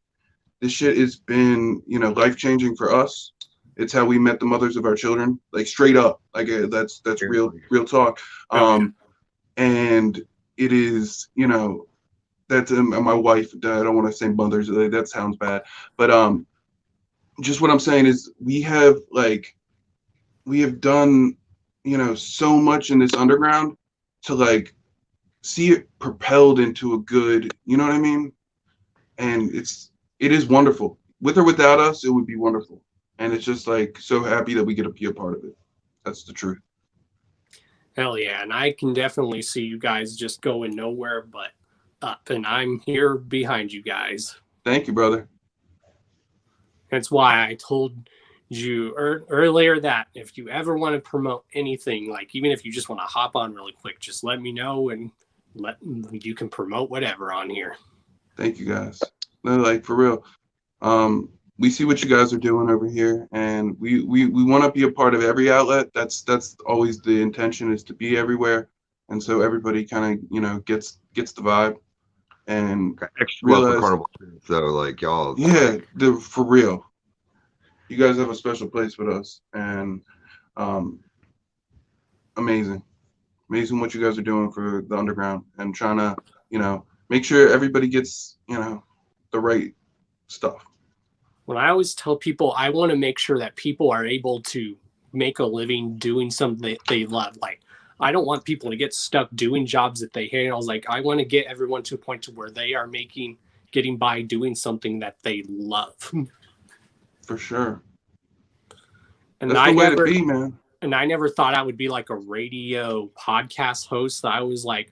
Speaker 3: this shit has been, you know, life-changing for us. It's how we met the mothers of our children, like straight up. Like that's real talk. And it is, you know, that's my wife. I don't want to say mothers. That sounds bad. But just what I'm saying is we have done, you know, so much in this underground to like see it propelled into a good, you know what I mean? And it is wonderful. With or without us, it would be wonderful. And it's just like so happy that we get to be a part of it. That's the truth.
Speaker 2: Hell yeah. And I can definitely see you guys just going nowhere but up. And I'm here behind you guys.
Speaker 3: Thank you, brother.
Speaker 2: That's why I told you earlier that if you ever want to promote anything, like even if you just want to hop on really quick, just let me know and you can promote whatever on here.
Speaker 3: Thank you guys. No, like for real. We see what you guys are doing over here, and we want to be a part of every outlet. That's always the intention, is to be everywhere, and so everybody kind of, you know, gets the vibe and
Speaker 4: extra love for Carnival. So like y'all,
Speaker 3: yeah, for real. You guys have a special place with us, and amazing what you guys are doing for the underground and trying to, you know, make sure everybody gets, you know, the right stuff.
Speaker 2: When I always tell people, I want to make sure that people are able to make a living doing something that they love. Like, I don't want people to get stuck doing jobs that they hate. I was like, I want to get everyone to a point to where they are getting by doing something that they love.
Speaker 3: For sure.
Speaker 2: And
Speaker 3: that's the way to be, man.
Speaker 2: And I never thought I would be like a radio podcast host. I was like,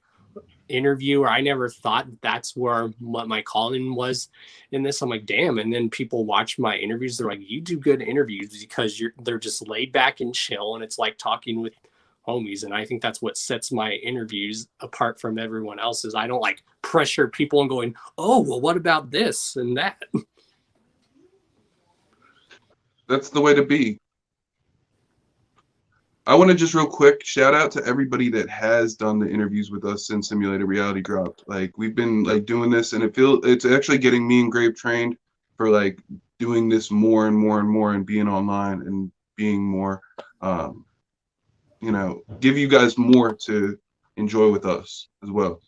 Speaker 2: interviewer. I never thought that's what my calling was in this. I'm like, damn. And then people watch my interviews. They're like, you do good interviews because they're just laid back and chill. And it's like talking with homies. And I think that's what sets my interviews apart from everyone else's. I don't like pressure people and going, oh, well, what about this and that?
Speaker 3: That's the way to be. I want to just real quick shout out to everybody that has done the interviews with us since Simulated Reality dropped. Like, we've been like doing this, and it's actually getting me and Grave trained for like doing this more and more and more, and being online and being more, you know, give you guys more to enjoy with us as well.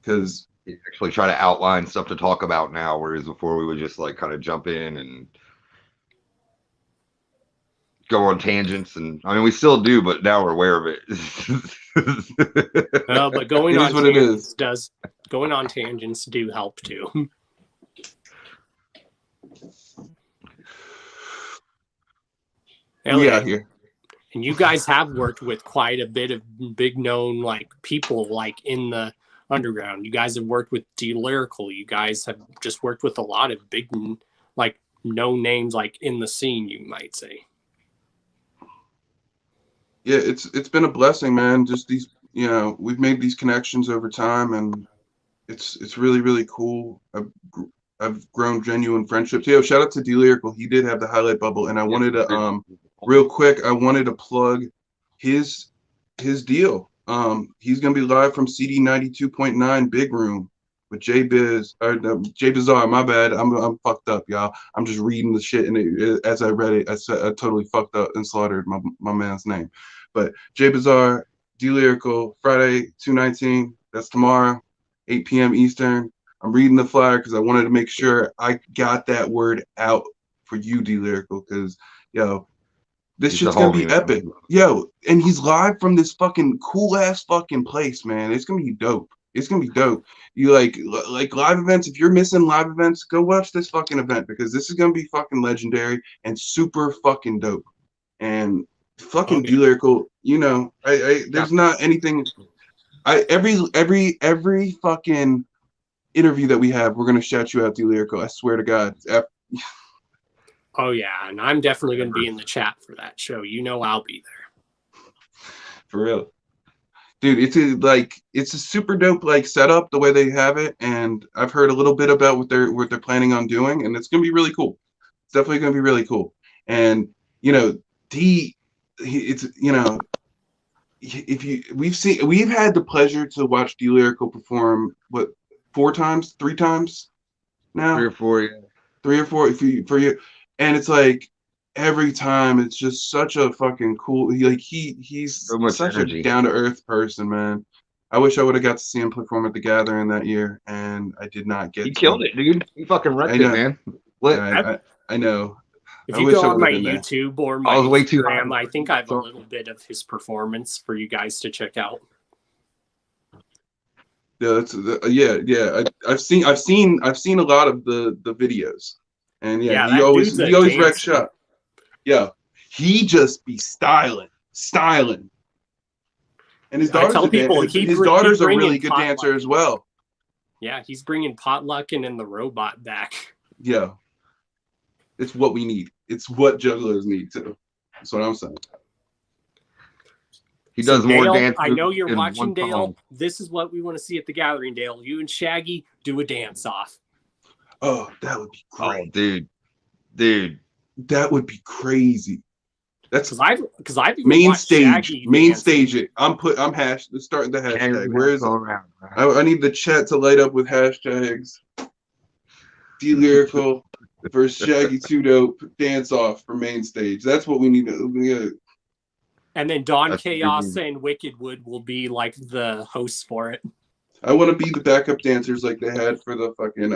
Speaker 3: Because
Speaker 4: you actually try to outline stuff to talk about now, whereas before we would just like kind of jump in and go on tangents, and I mean we still do, but now we're aware of it.
Speaker 2: But going on tangents do help too.
Speaker 3: Yeah, here.
Speaker 2: And you guys have worked with quite a bit of big known like people like in the underground. You guys have worked with D Lyrical. You guys have just worked with a lot of big like known names like in the scene, you might say.
Speaker 3: Yeah, it's been a blessing, man. Just these, you know, we've made these connections over time, and it's really, really cool. I've grown genuine friendships. Yo, shout out to D Lyrical. He did have the highlight bubble, and I wanted to real quick, I wanted to plug his deal. He's gonna be live from CD 92.9 Big Room with J-Biz or J-Bizarre. My bad. I'm fucked up, y'all. I'm just reading the shit, and as I read it, I totally fucked up and slaughtered my man's name. But J-Bizarre, D Lyrical, Friday 2/19. That's tomorrow, 8 p.m. Eastern. I'm reading the flyer because I wanted to make sure I got that word out for you, D Lyrical, because yo, this shit's gonna be epic. Yo, and he's live from this fucking cool ass fucking place, man. It's gonna be dope. It's gonna be dope. You like live events. If you're missing live events, go watch this fucking event, because this is gonna be fucking legendary and super fucking dope. And fucking D Lyrical, you know, there's not anything. Every fucking interview that we have, we're gonna shout you out, D Lyrical. I swear to God.
Speaker 2: Oh yeah, and I'm definitely gonna be in the chat for that show. You know, I'll be there.
Speaker 3: For real. Dude, it's a super dope like setup the way they have it, and I've heard a little bit about what they're planning on doing, and it's gonna be really cool. It's definitely gonna be really cool. And you know, it's, you know, we've had the pleasure to watch D Lyrical perform 3 times now,
Speaker 4: 3 or 4, yeah.
Speaker 3: 3 or 4 for you, and it's like every time it's just such a fucking cool. He's
Speaker 4: So much
Speaker 3: such
Speaker 4: energy.
Speaker 3: a down to earth person, man. I wish I would have got to see him perform at the Gathering that year, and I did not get
Speaker 4: He
Speaker 3: to.
Speaker 4: killed it, dude. He fucking wrecked
Speaker 3: I
Speaker 4: it,
Speaker 3: know.
Speaker 4: man. Lit.
Speaker 3: I know.
Speaker 2: If
Speaker 3: I
Speaker 2: you
Speaker 3: wish
Speaker 2: go
Speaker 3: I
Speaker 2: on
Speaker 3: would
Speaker 2: my
Speaker 3: have been there.
Speaker 2: YouTube or
Speaker 4: I
Speaker 2: my
Speaker 4: was way too
Speaker 2: Instagram,
Speaker 4: high.
Speaker 2: I think I have a little bit of his performance for you guys to check out.
Speaker 3: Yeah, yeah. I've seen a lot of the videos, and yeah, he
Speaker 2: that
Speaker 3: always
Speaker 2: dude's a
Speaker 3: wrecks
Speaker 2: dancer.
Speaker 3: shop. Yeah, he just be styling. And his
Speaker 2: I
Speaker 3: daughter's
Speaker 2: tell people
Speaker 3: his daughter's a
Speaker 2: bringing
Speaker 3: really good dancer as well.
Speaker 2: Yeah, he's bringing Potluckin and the robot back.
Speaker 3: Yeah, it's what we need. It's what Juggalos need too. That's what I'm saying.
Speaker 4: He does more
Speaker 2: Dale,
Speaker 4: dance.
Speaker 2: I know you're
Speaker 4: in
Speaker 2: watching,
Speaker 4: one
Speaker 2: Dale.
Speaker 4: song.
Speaker 2: This is what we want to see at the Gathering, Dale. You and Shaggy do a dance off.
Speaker 3: Oh, that would be
Speaker 4: Oh,
Speaker 3: great.
Speaker 4: dude.
Speaker 3: That would be crazy. That's
Speaker 2: because I've even
Speaker 3: main
Speaker 2: watched
Speaker 3: stage.
Speaker 2: Shaggy
Speaker 3: Main
Speaker 2: dance.
Speaker 3: stage it. I'm starting the hashtag.
Speaker 4: Every
Speaker 3: Where is it?
Speaker 4: all around, bro.
Speaker 3: I need the chat to light up with hashtags. D Lyrical versus Shaggy 2 Dope dance off for main stage. That's what we need to.
Speaker 2: And then Don
Speaker 4: That's
Speaker 2: Chaos
Speaker 4: really-
Speaker 2: and Wicked Wood will be like the hosts for it.
Speaker 3: I want to be the backup dancers like they had for the fucking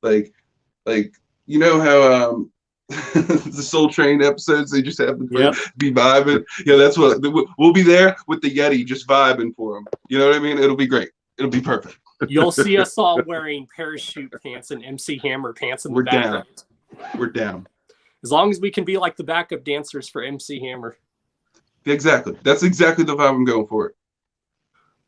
Speaker 3: like you know how the Soul Train episodes they just have to be vibing. Yeah, that's what we'll be there with the Yeti just vibing for them. You know what I mean? It'll be great. It'll be perfect.
Speaker 2: You'll see us all wearing parachute pants and MC Hammer pants in the
Speaker 3: We're
Speaker 2: background.
Speaker 3: down. We're down.
Speaker 2: As long as we can be like the backup dancers for MC Hammer.
Speaker 3: Exactly. That's exactly the vibe I'm going for.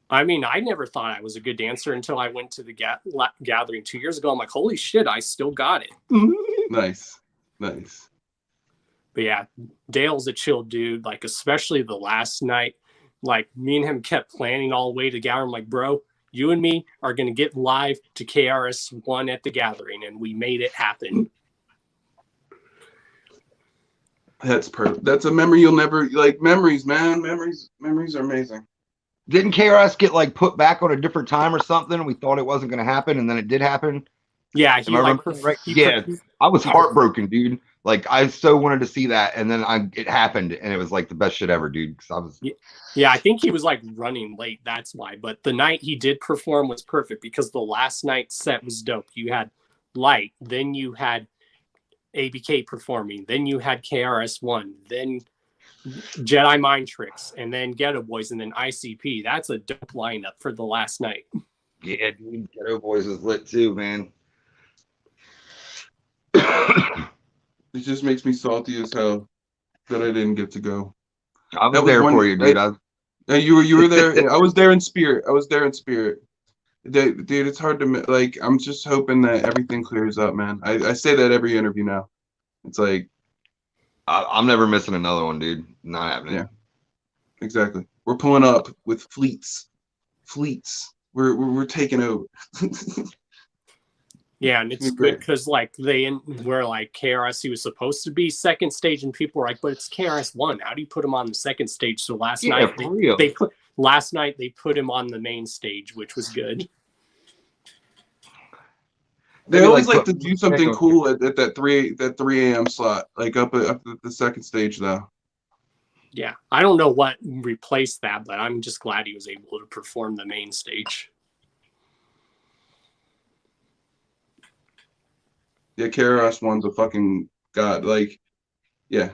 Speaker 2: I mean, I never thought I was a good dancer until I went to the Gathering 2 years ago. I'm like, holy shit, I still got it.
Speaker 3: Nice.
Speaker 2: But yeah, Dale's a chill dude, like especially the last night. Like me and him kept planning all the way to Gathering. I'm like, bro, you and me are going to get live to KRS-One at the Gathering, and we made it happen.
Speaker 3: That's perfect. That's a memory you'll never memories, man. Memories are amazing.
Speaker 4: Didn't KRS get like put back on a different time or something? We thought it wasn't going to happen, and then it did happen.
Speaker 2: Yeah,
Speaker 4: I was heartbroken, dude. Like I so wanted to see that, and then it happened, and it was like the best shit ever, dude. Because I was.
Speaker 2: Yeah, I think he was like running late. That's why. But the night he did perform was perfect because the last night's set was dope. You had Light, then you had ABK performing, then you had KRS-One, then Jedi Mind Tricks, and then Ghetto Boys, and then ICP. That's a dope lineup for the last night.
Speaker 4: Yeah, dude, Ghetto Boys was lit too, man.
Speaker 3: It just makes me salty as hell that I didn't get to go.
Speaker 4: I was there for you, dude.
Speaker 3: You were there. I was there in spirit. Dude, it's hard to like. I'm just hoping that everything clears up, man. I say that every interview now. It's like
Speaker 4: I'm never missing another one, dude. Not happening.
Speaker 3: Yeah, exactly. We're pulling up with fleets. We're taking over.
Speaker 2: Yeah, and it's good because like they were like KRS, he was supposed to be second stage, and people were like, but it's KRS-One. How do you put him on the second stage? So last night they put him on the main stage, which was good.
Speaker 3: They always like to do something cool at that 3 a.m. slot, like up at the second stage though.
Speaker 2: Yeah, I don't know what replaced that, but I'm just glad he was able to perform the main stage.
Speaker 3: Yeah, KRS-One's a fucking god. Like, yeah,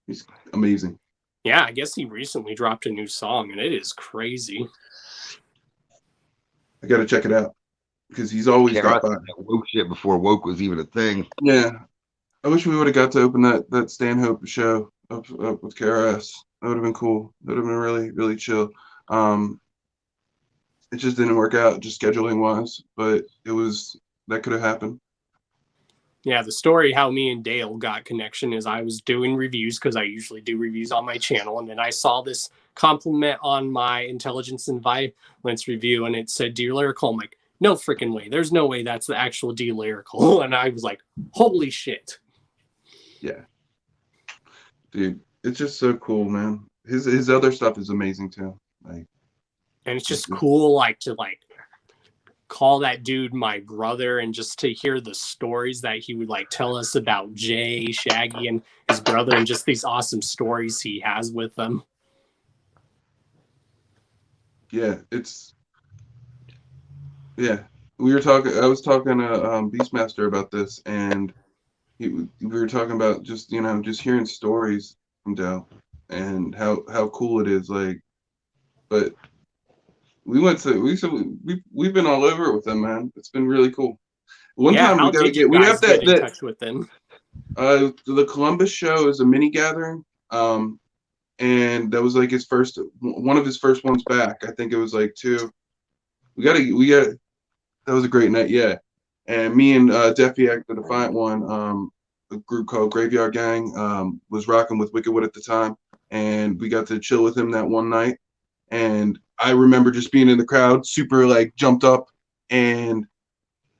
Speaker 3: he's amazing.
Speaker 2: Yeah, I guess he recently dropped a new song, and it is crazy.
Speaker 3: I gotta check it out because he's always got that
Speaker 4: woke shit before woke was even a thing.
Speaker 3: Yeah, I wish we would have got to open that Stanhope show up with KRS. That would have been cool. That would have been really, really chill. It just didn't work out, just scheduling wise, but that could have happened.
Speaker 2: Yeah, the story how me and Dale got connection is I was doing reviews because I usually do reviews on my channel, and then I saw this compliment on my intelligence and violence review, and it said D Lyrical. I'm like, no freaking way. There's no way that's the actual D Lyrical. And I was like, holy shit.
Speaker 3: Yeah. Dude, it's just so cool, man. His other stuff is amazing too. Like,
Speaker 2: and it's just cool, like to like call that dude my brother, and just to hear the stories that he would like tell us about Jay, Shaggy, and his brother, and just these awesome stories he has with them.
Speaker 3: Yeah, we were talking. I was talking to Beastmaster about this, and we were talking about just just hearing stories from Dell and how cool it is. Like, but we've been all over it with them, man. It's been really cool. One time
Speaker 2: How did you guys get in touch with them?
Speaker 3: The Columbus show is a mini gathering, and that was like one of his first ones back. I think it was like 2. We got that was a great night, yeah. And me and Defiac, the Defiant One, a group called Graveyard Gang, was rocking with Wiked at the time, and we got to chill with him that one night. And I remember just being in the crowd, super like jumped up, and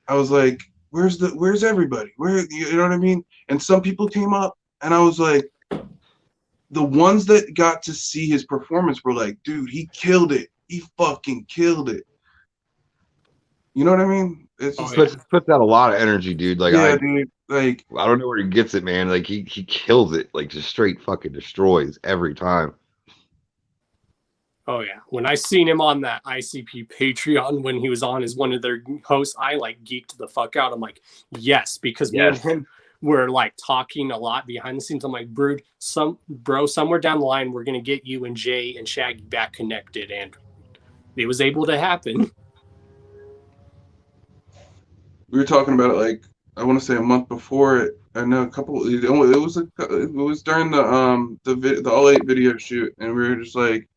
Speaker 3: I was like, where's everybody? Where, you know what I mean? And some people came up, and I was like, the ones that got to see his performance were like, dude, he killed it. He fucking killed it. You know what I mean? It's just
Speaker 4: puts out a lot of energy, dude. Like,
Speaker 3: yeah, dude. Like,
Speaker 4: I don't know where he gets it, man. Like, he kills it. Like, just straight fucking destroys every time.
Speaker 2: Oh yeah, when I seen him on that ICP Patreon when he was on as one of their hosts, I like geeked the fuck out. I'm like, yes, because me and him were like talking a lot behind the scenes. I'm like, somewhere down the line, we're gonna get you and Jay and Shaggy back connected, and it was able to happen.
Speaker 3: We were talking about it like I want to say a month before it. I know it was during the All 8 video shoot, and we were just like,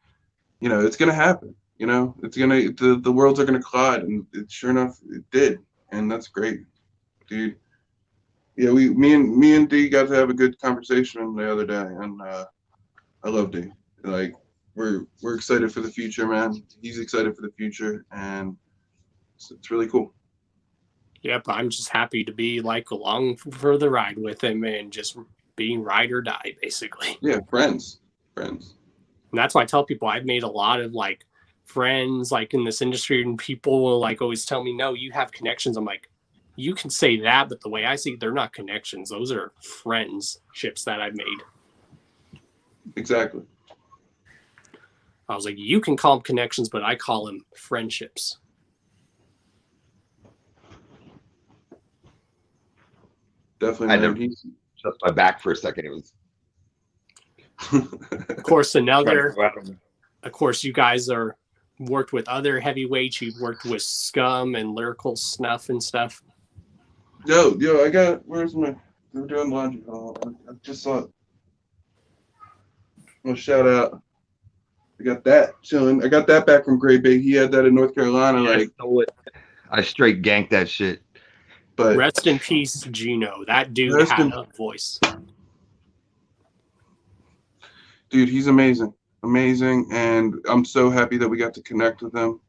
Speaker 3: it's gonna happen. The worlds are gonna collide, and sure enough, it did, and that's great, dude. Yeah, me and D got to have a good conversation the other day, and I love D. Like, we're excited for the future, man. He's excited for the future, and it's really cool.
Speaker 2: Yep, I'm just happy to be like along for the ride with him and just being ride or die, basically.
Speaker 3: Yeah, friends.
Speaker 2: And that's why I tell people I've made a lot of like friends like in this industry, and people will like always tell me, no, you have connections. I'm like, you can say that, but the way I see it, they're not connections. Those are friendships that I've made.
Speaker 3: Exactly.
Speaker 2: I was like, you can call them connections, but I call them friendships.
Speaker 3: Definitely.
Speaker 4: I never just my back for a second. It was.
Speaker 2: Of course, you guys are worked with other heavyweights. You've worked with Scum and Lyrical Snuff and stuff.
Speaker 3: Yo, where's my, we're doing laundry. I just saw it. I'm gonna shout out. I got that chilling. I got that back from Gray Bay. He had that in North Carolina.
Speaker 4: I straight ganked that shit.
Speaker 3: But
Speaker 2: rest in peace, Gino. That dude had a voice.
Speaker 3: Dude, he's amazing. And I'm so happy that we got to connect with him.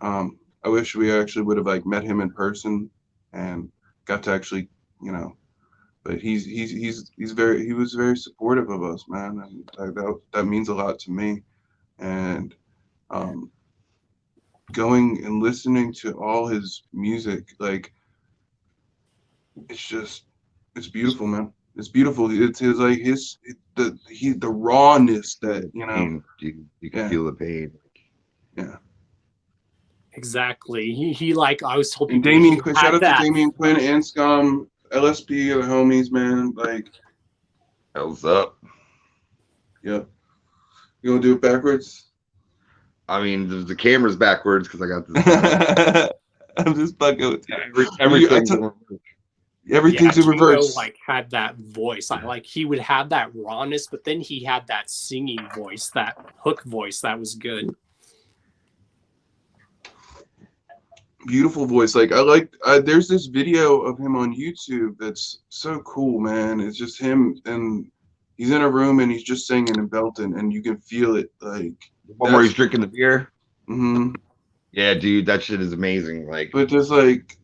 Speaker 3: I wish we actually would have like met him in person and got to actually, but he was very supportive of us, man, and that means a lot to me. And going and listening to all his music, like, it's beautiful, man. It's beautiful. It's the rawness that
Speaker 4: you can feel the pain.
Speaker 3: Yeah,
Speaker 2: exactly. He like I was told.
Speaker 3: And Damien Quinn, shout out to Damien Quinn and Scum, LSP are the homies, man. Like,
Speaker 4: hell's up.
Speaker 3: Yep. You gonna do it backwards?
Speaker 4: I mean, the camera's backwards because I got this.
Speaker 3: I'm just fucking with you.
Speaker 2: Everything's
Speaker 3: in reverse.
Speaker 2: Like had that voice. He would have that rawness, but then he had that singing voice, that hook voice that was good.
Speaker 3: Beautiful voice. Like, there's this video of him on YouTube that's so cool, man. It's just him, and he's in a room and he's just singing and belting, and you can feel it. Like,
Speaker 4: one where he's drinking the beer.
Speaker 3: Mm-hmm.
Speaker 4: Yeah, dude, that shit is amazing. Like,
Speaker 3: but just like,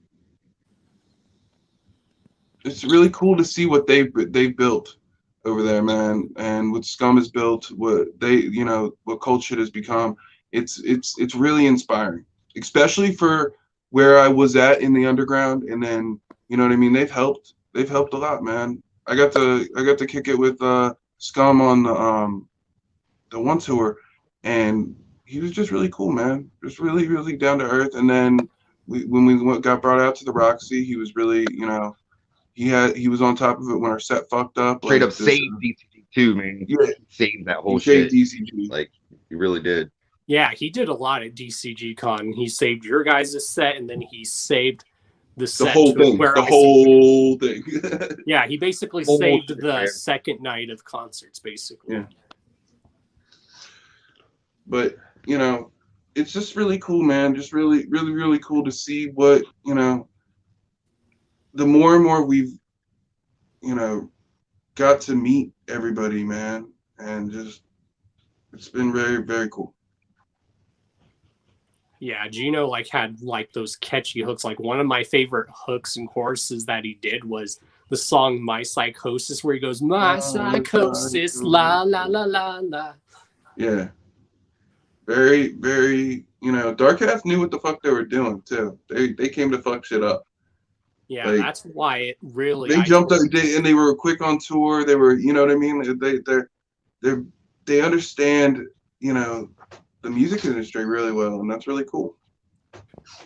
Speaker 3: it's really cool to see what they built over there, man, and what Scum has built, what what Cold Shit has become. It's really inspiring, especially for where I was at in the underground, and then you know what I mean. They've helped a lot, man. I got to kick it with Scum on the one tour, and he was just really cool, man. Just really down to earth. And then when we got brought out to the Roxy, he was really, you know, he was on top of it when our set fucked up.
Speaker 4: Straight
Speaker 3: like
Speaker 4: up saved DCG too, man.
Speaker 3: Yeah,
Speaker 4: He saved that whole
Speaker 3: he saved
Speaker 4: shit.
Speaker 3: DCG.
Speaker 4: Like he really did.
Speaker 2: Yeah, he did a lot at DCG Con. He saved your guys' set, and then he saved the set
Speaker 3: whole
Speaker 2: to
Speaker 3: thing.
Speaker 2: where
Speaker 3: The
Speaker 2: ICP
Speaker 3: whole thing.
Speaker 2: Yeah, he basically
Speaker 4: Whole
Speaker 2: saved
Speaker 4: shit,
Speaker 2: the
Speaker 4: man.
Speaker 2: second night of concerts, basically.
Speaker 3: Yeah. But, you know, it's just really cool, man. Just really cool to see what, you know, the more and more we've, you know, got to meet everybody, man. And just, it's been very cool.
Speaker 2: Yeah, Gino like had like those catchy hooks. Like one of my favorite hooks and choruses that he did was the song "My Psychosis," where he goes, "My psychosis, la la la la la."
Speaker 3: Yeah. Very, you know, Dark Half knew what the fuck they were doing too. They came to fuck shit up.
Speaker 2: Yeah,
Speaker 3: Like,
Speaker 2: that's why it really.
Speaker 3: They jumped up, and they were quick on tour. They were, you know what I mean? They understand, you know, the music industry really well, and that's really cool.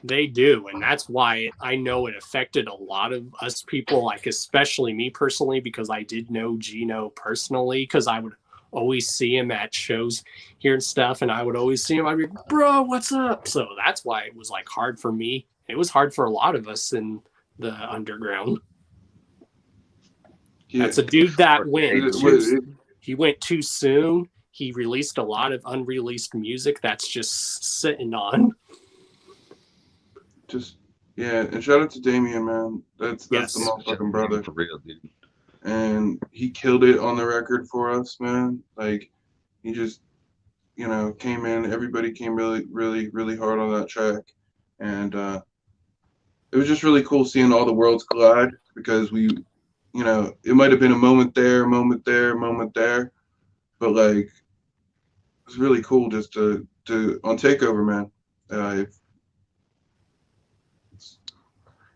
Speaker 2: They do, and that's why I know it affected a lot of us people, like especially me personally, because I did know Gino personally, because I would always see him at shows here and stuff, and I would always see him. I'd be, bro, what's up? So that's why it was like hard for me. It was hard for a lot of us in the underground.
Speaker 3: Yeah.
Speaker 2: That's a dude that he went too soon. He released a lot of unreleased music that's just sitting on.
Speaker 3: Just, yeah, and shout out to Damien, man. That's the motherfucking brother.
Speaker 4: For real, dude.
Speaker 3: And he killed it on the record for us, man. Like, he just, you know, came in. Everybody came really hard on that track. And it was just really cool seeing all the worlds collide, because we, you know, it might have been a moment there, moment there, but like, it was really cool just to on Takeover, man.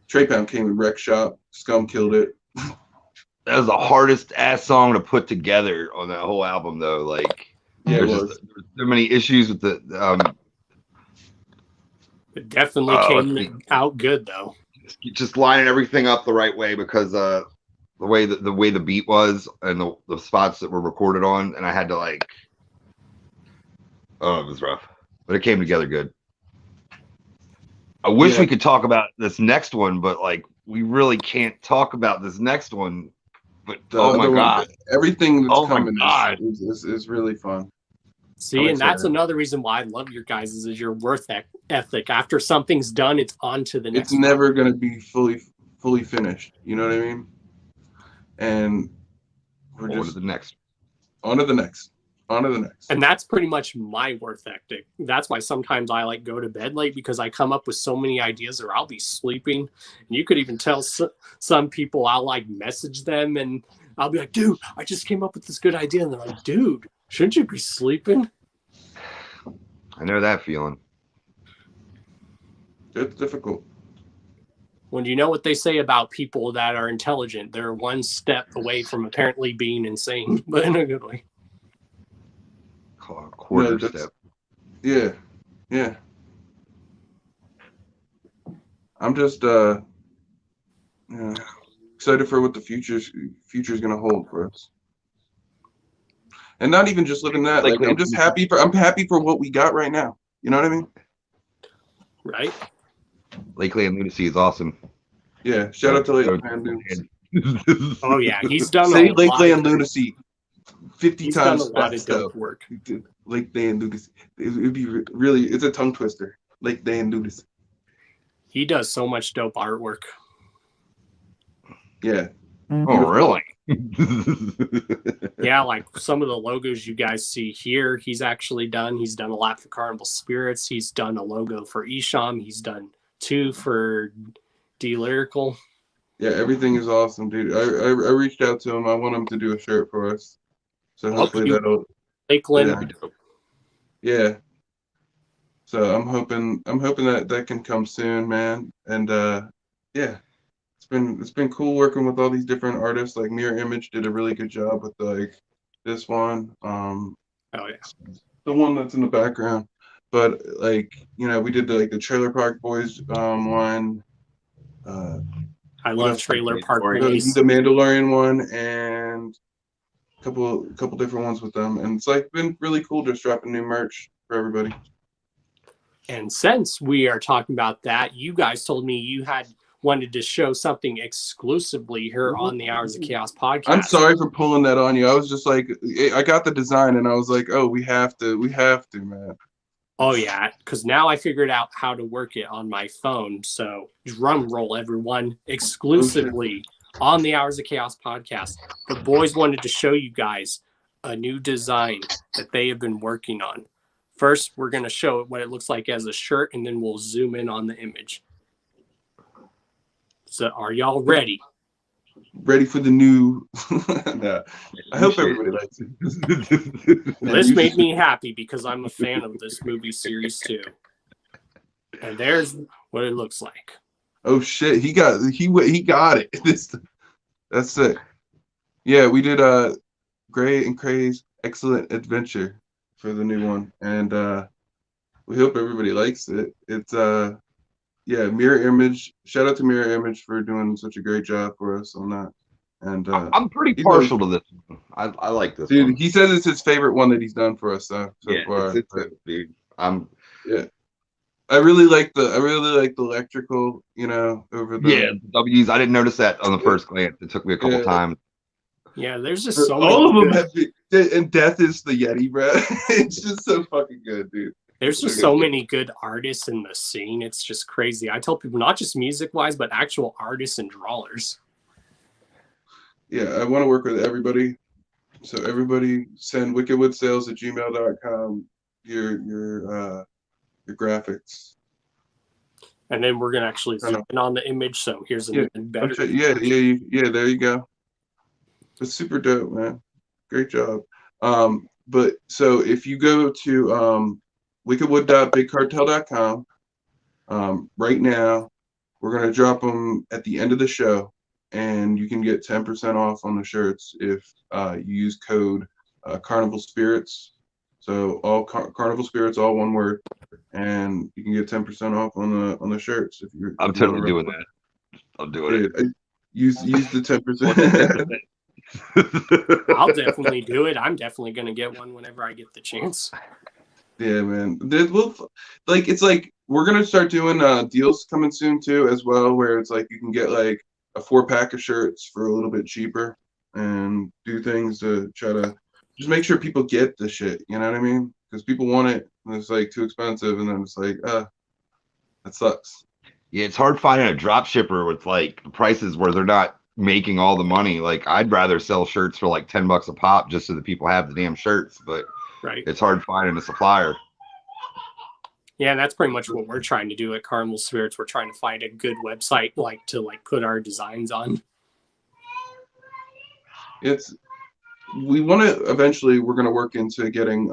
Speaker 3: Trey Pound came and wrecked shop. Scum killed it.
Speaker 4: That was the hardest ass song to put together on that whole album, though. Like,
Speaker 3: Yeah,
Speaker 4: there was so many issues with the.
Speaker 2: It definitely came out good, though.
Speaker 4: Just lining everything up the right way, because the way the beat was and the spots that were recorded on, and I had to like. Oh, it was rough, but it came together good. I wish we could talk about this next one, but like we really can't talk about this next one. But oh my god,
Speaker 3: everything that's coming
Speaker 4: is
Speaker 3: really fun.
Speaker 2: See, and that's another reason why I love your guys is your work ethic. After something's done, it's on to the next.
Speaker 3: It's never going to be fully finished. You know what I mean? And we're
Speaker 4: on
Speaker 3: just
Speaker 4: to the next.
Speaker 3: On to the next. On to the next.
Speaker 2: And that's pretty much my work ethic. That's why sometimes I like go to bed late, because I come up with so many ideas, or I'll be sleeping. And you could even tell some people, I'll like message them and I'll be like, dude, I just came up with this good idea. And they're like, dude, shouldn't you be sleeping?
Speaker 4: I know that feeling.
Speaker 3: It's difficult.
Speaker 2: When you know what they say about people that are intelligent, they're one step away from apparently being insane, but in a good way.
Speaker 4: Quarter step.
Speaker 3: Yeah. I'm just excited for what the future's gonna hold for us. And not even just looking at that, like I'm happy for what we got right now. You know what I mean?
Speaker 2: Right.
Speaker 4: Lakeland Lunacy is awesome.
Speaker 3: Yeah. Shout out to Lakeland Lunacy.
Speaker 2: Oh yeah, he's done
Speaker 3: Say
Speaker 2: a
Speaker 3: Lakeland
Speaker 2: lot.
Speaker 3: Lunacy 50 times.
Speaker 2: Done a lot of dope work.
Speaker 3: Lakeland Lunacy. It would be really. It's a tongue twister. Lakeland Lunacy.
Speaker 2: He does so much dope artwork.
Speaker 3: Yeah.
Speaker 4: Oh really?
Speaker 2: Yeah, like some of the logos you guys see here, he's actually done. He's done a lot for Carnival Spirits. He's done a logo for Isham. He's done 2 for D Lyrical.
Speaker 3: Yeah, everything is awesome, dude. I reached out to him. I want him to do a shirt for us. So hopefully that'll.
Speaker 2: Lakeland.
Speaker 3: Yeah. So I'm hoping that that can come soon, man. And yeah, it's been cool working with all these different artists. Like Mirror Image did a really good job with like this one.
Speaker 2: Oh yeah.
Speaker 3: The one that's in the background. But like, you know, we did the Trailer Park Boys one. Uh,
Speaker 2: I
Speaker 3: what
Speaker 2: love
Speaker 3: else?
Speaker 2: Trailer Park
Speaker 4: Mandalorian.
Speaker 2: Boys.
Speaker 3: The Mandalorian one and couple different ones with them. And it's like been really cool just dropping new merch for everybody.
Speaker 2: And since we are talking about that, you guys told me you had wanted to show something exclusively here on the Hours of Chaos podcast.
Speaker 3: I'm sorry for pulling that on you. I was just like, I got the design and I was like, oh, we have to, man.
Speaker 2: Oh yeah, because now I figured out how to work it on my phone. So drum roll, everyone! Exclusively on the Hours of Chaos podcast, the boys wanted to show you guys a new design that they have been working on. First, we're going to show it what it looks like as a shirt, and then we'll zoom in on the image. So, are y'all ready?
Speaker 3: Ready for the new? Nah, I hope everybody likes it.
Speaker 2: This made me happy because I'm a fan of this movie series too. And there's what it looks like.
Speaker 3: Oh shit, he got it. That's it. Yeah, we did Gray and Cray's Excellent Adventure for the new one, and we hope everybody likes it. It's yeah, Mirror Image. Shout out to Mirror Image for doing such a great job for us on that. And
Speaker 4: I'm pretty partial to this one. I like this
Speaker 3: dude,
Speaker 4: one.
Speaker 3: he says it's his favorite one that he's done for us so far.
Speaker 4: It's dude.
Speaker 3: Yeah. I really like the electrical, you know, over the
Speaker 4: the W's. I didn't notice that on the first glance. It took me a couple times.
Speaker 2: Yeah, there's just so
Speaker 3: all
Speaker 2: many
Speaker 3: of them have and Death is the Yeti, bro. It's just so fucking good, dude.
Speaker 2: There's just so many good artists in the scene. It's just crazy. I tell people not just music wise, but actual artists and drawers.
Speaker 3: Yeah, I want to work with everybody. So everybody send wickedwoodsales@gmail.com your graphics.
Speaker 2: And then we're gonna actually zoom in on the image. So here's an even better.
Speaker 3: Yeah, there you go. It's super dope, man. Great job. But so if you go to wickedwood.bigcartel.com right now, we're gonna drop them at the end of the show, and you can get 10% off on the shirts if you use code Carnival Spirits. So all Carnival Spirits, all one word, and you can get 10% off on the shirts if you're.
Speaker 4: I'm totally doing that. I'm doing it.
Speaker 3: Use the 10%.
Speaker 2: I'll definitely do it. I'm definitely gonna get one whenever I get the chance.
Speaker 3: Yeah, man. It's like we're gonna start doing deals coming soon too, as well, where it's like you can get like a 4-pack of shirts for a little bit cheaper and do things to try to just make sure people get the shit. You know what I mean? Because people want it, and it's like too expensive, and then it's like, that sucks.
Speaker 4: Yeah, it's hard finding a drop shipper with like prices where they're not making all the money. Like I'd rather sell shirts for like $10 a pop just so that people have the damn shirts, but
Speaker 2: right,
Speaker 4: it's hard finding a supplier.
Speaker 2: Yeah, and that's pretty much what we're trying to do at Carnival Spirits. We're trying to find a good website to put our designs on.
Speaker 3: We want to eventually, we're going to work into getting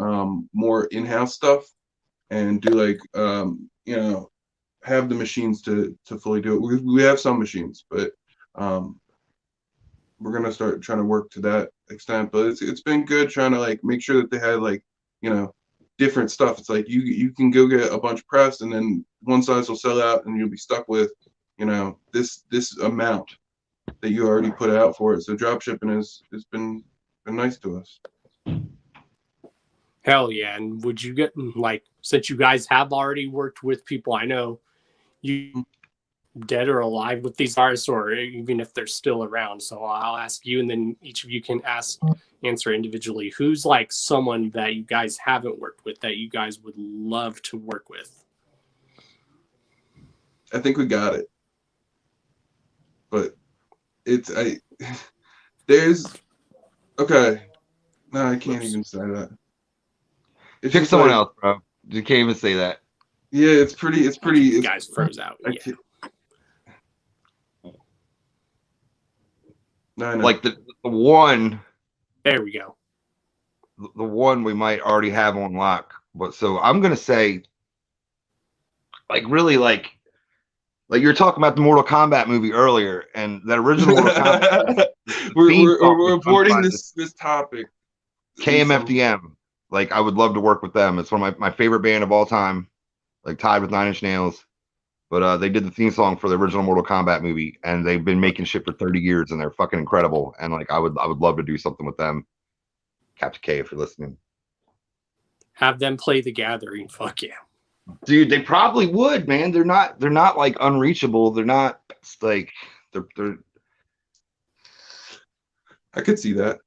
Speaker 3: more in-house stuff and do like you know, have the machines to fully do it. We have some machines, but we're going to start trying to work to that extent. But it's been good trying to like make sure that they had like, you know, different stuff. It's like you can go get a bunch pressed, and then one size will sell out, and you'll be stuck with, you know, this amount that you already put out for it. So drop shipping has been nice to us.
Speaker 2: Hell yeah. And would you get, like, since you guys have already worked with people, I know you dead or alive with these artists, or even if they're still around. So I'll ask you, and then each of you can answer individually. Who's like someone that you guys haven't worked with that you guys would love to work with?
Speaker 3: I think we got it. But okay. No, I can't even say that.
Speaker 4: Pick someone else, bro. You can't even say that.
Speaker 3: Yeah, it's pretty.
Speaker 2: You guys froze out. Yeah.
Speaker 3: No.
Speaker 4: Like the one.
Speaker 2: There we go.
Speaker 4: The one we might already have on lock. But so I'm gonna say like really like you were talking about the Mortal Kombat movie earlier, and that original Mortal Kombat.
Speaker 3: we're avoiding this topic.
Speaker 4: KMFDM. Like, I would love to work with them. It's one of my favorite band of all time, like tied with Nine Inch Nails. But they did the theme song for the original Mortal Kombat movie, and they've been making shit for 30 years, and they're fucking incredible. And like, I would love to do something with them. Captain K, if you're listening,
Speaker 2: Have them play The Gathering. Fuck yeah,
Speaker 4: dude. They probably would, man. They're not like unreachable. They're not like they're.
Speaker 3: I could see that.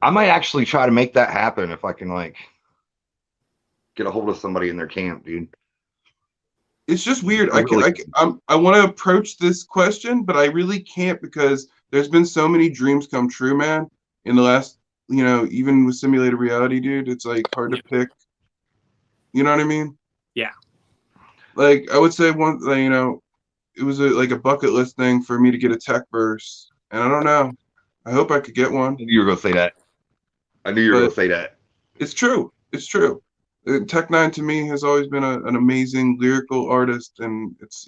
Speaker 4: I might actually try to make that happen if I can like get a hold of somebody in their camp, dude.
Speaker 3: It's just weird.
Speaker 4: I
Speaker 3: want to approach this question, but I really can't because there's been so many dreams come true, man. In the last, even with simulated reality, dude, it's like hard to pick. You know what I mean?
Speaker 2: Yeah.
Speaker 3: Like I would say it was like a bucket list thing for me to get a tech verse, and I don't know. I hope I could get one.
Speaker 4: I knew you were gonna say that.
Speaker 3: It's true. It's true. Tech Nine to me has always been an amazing lyrical artist, and it's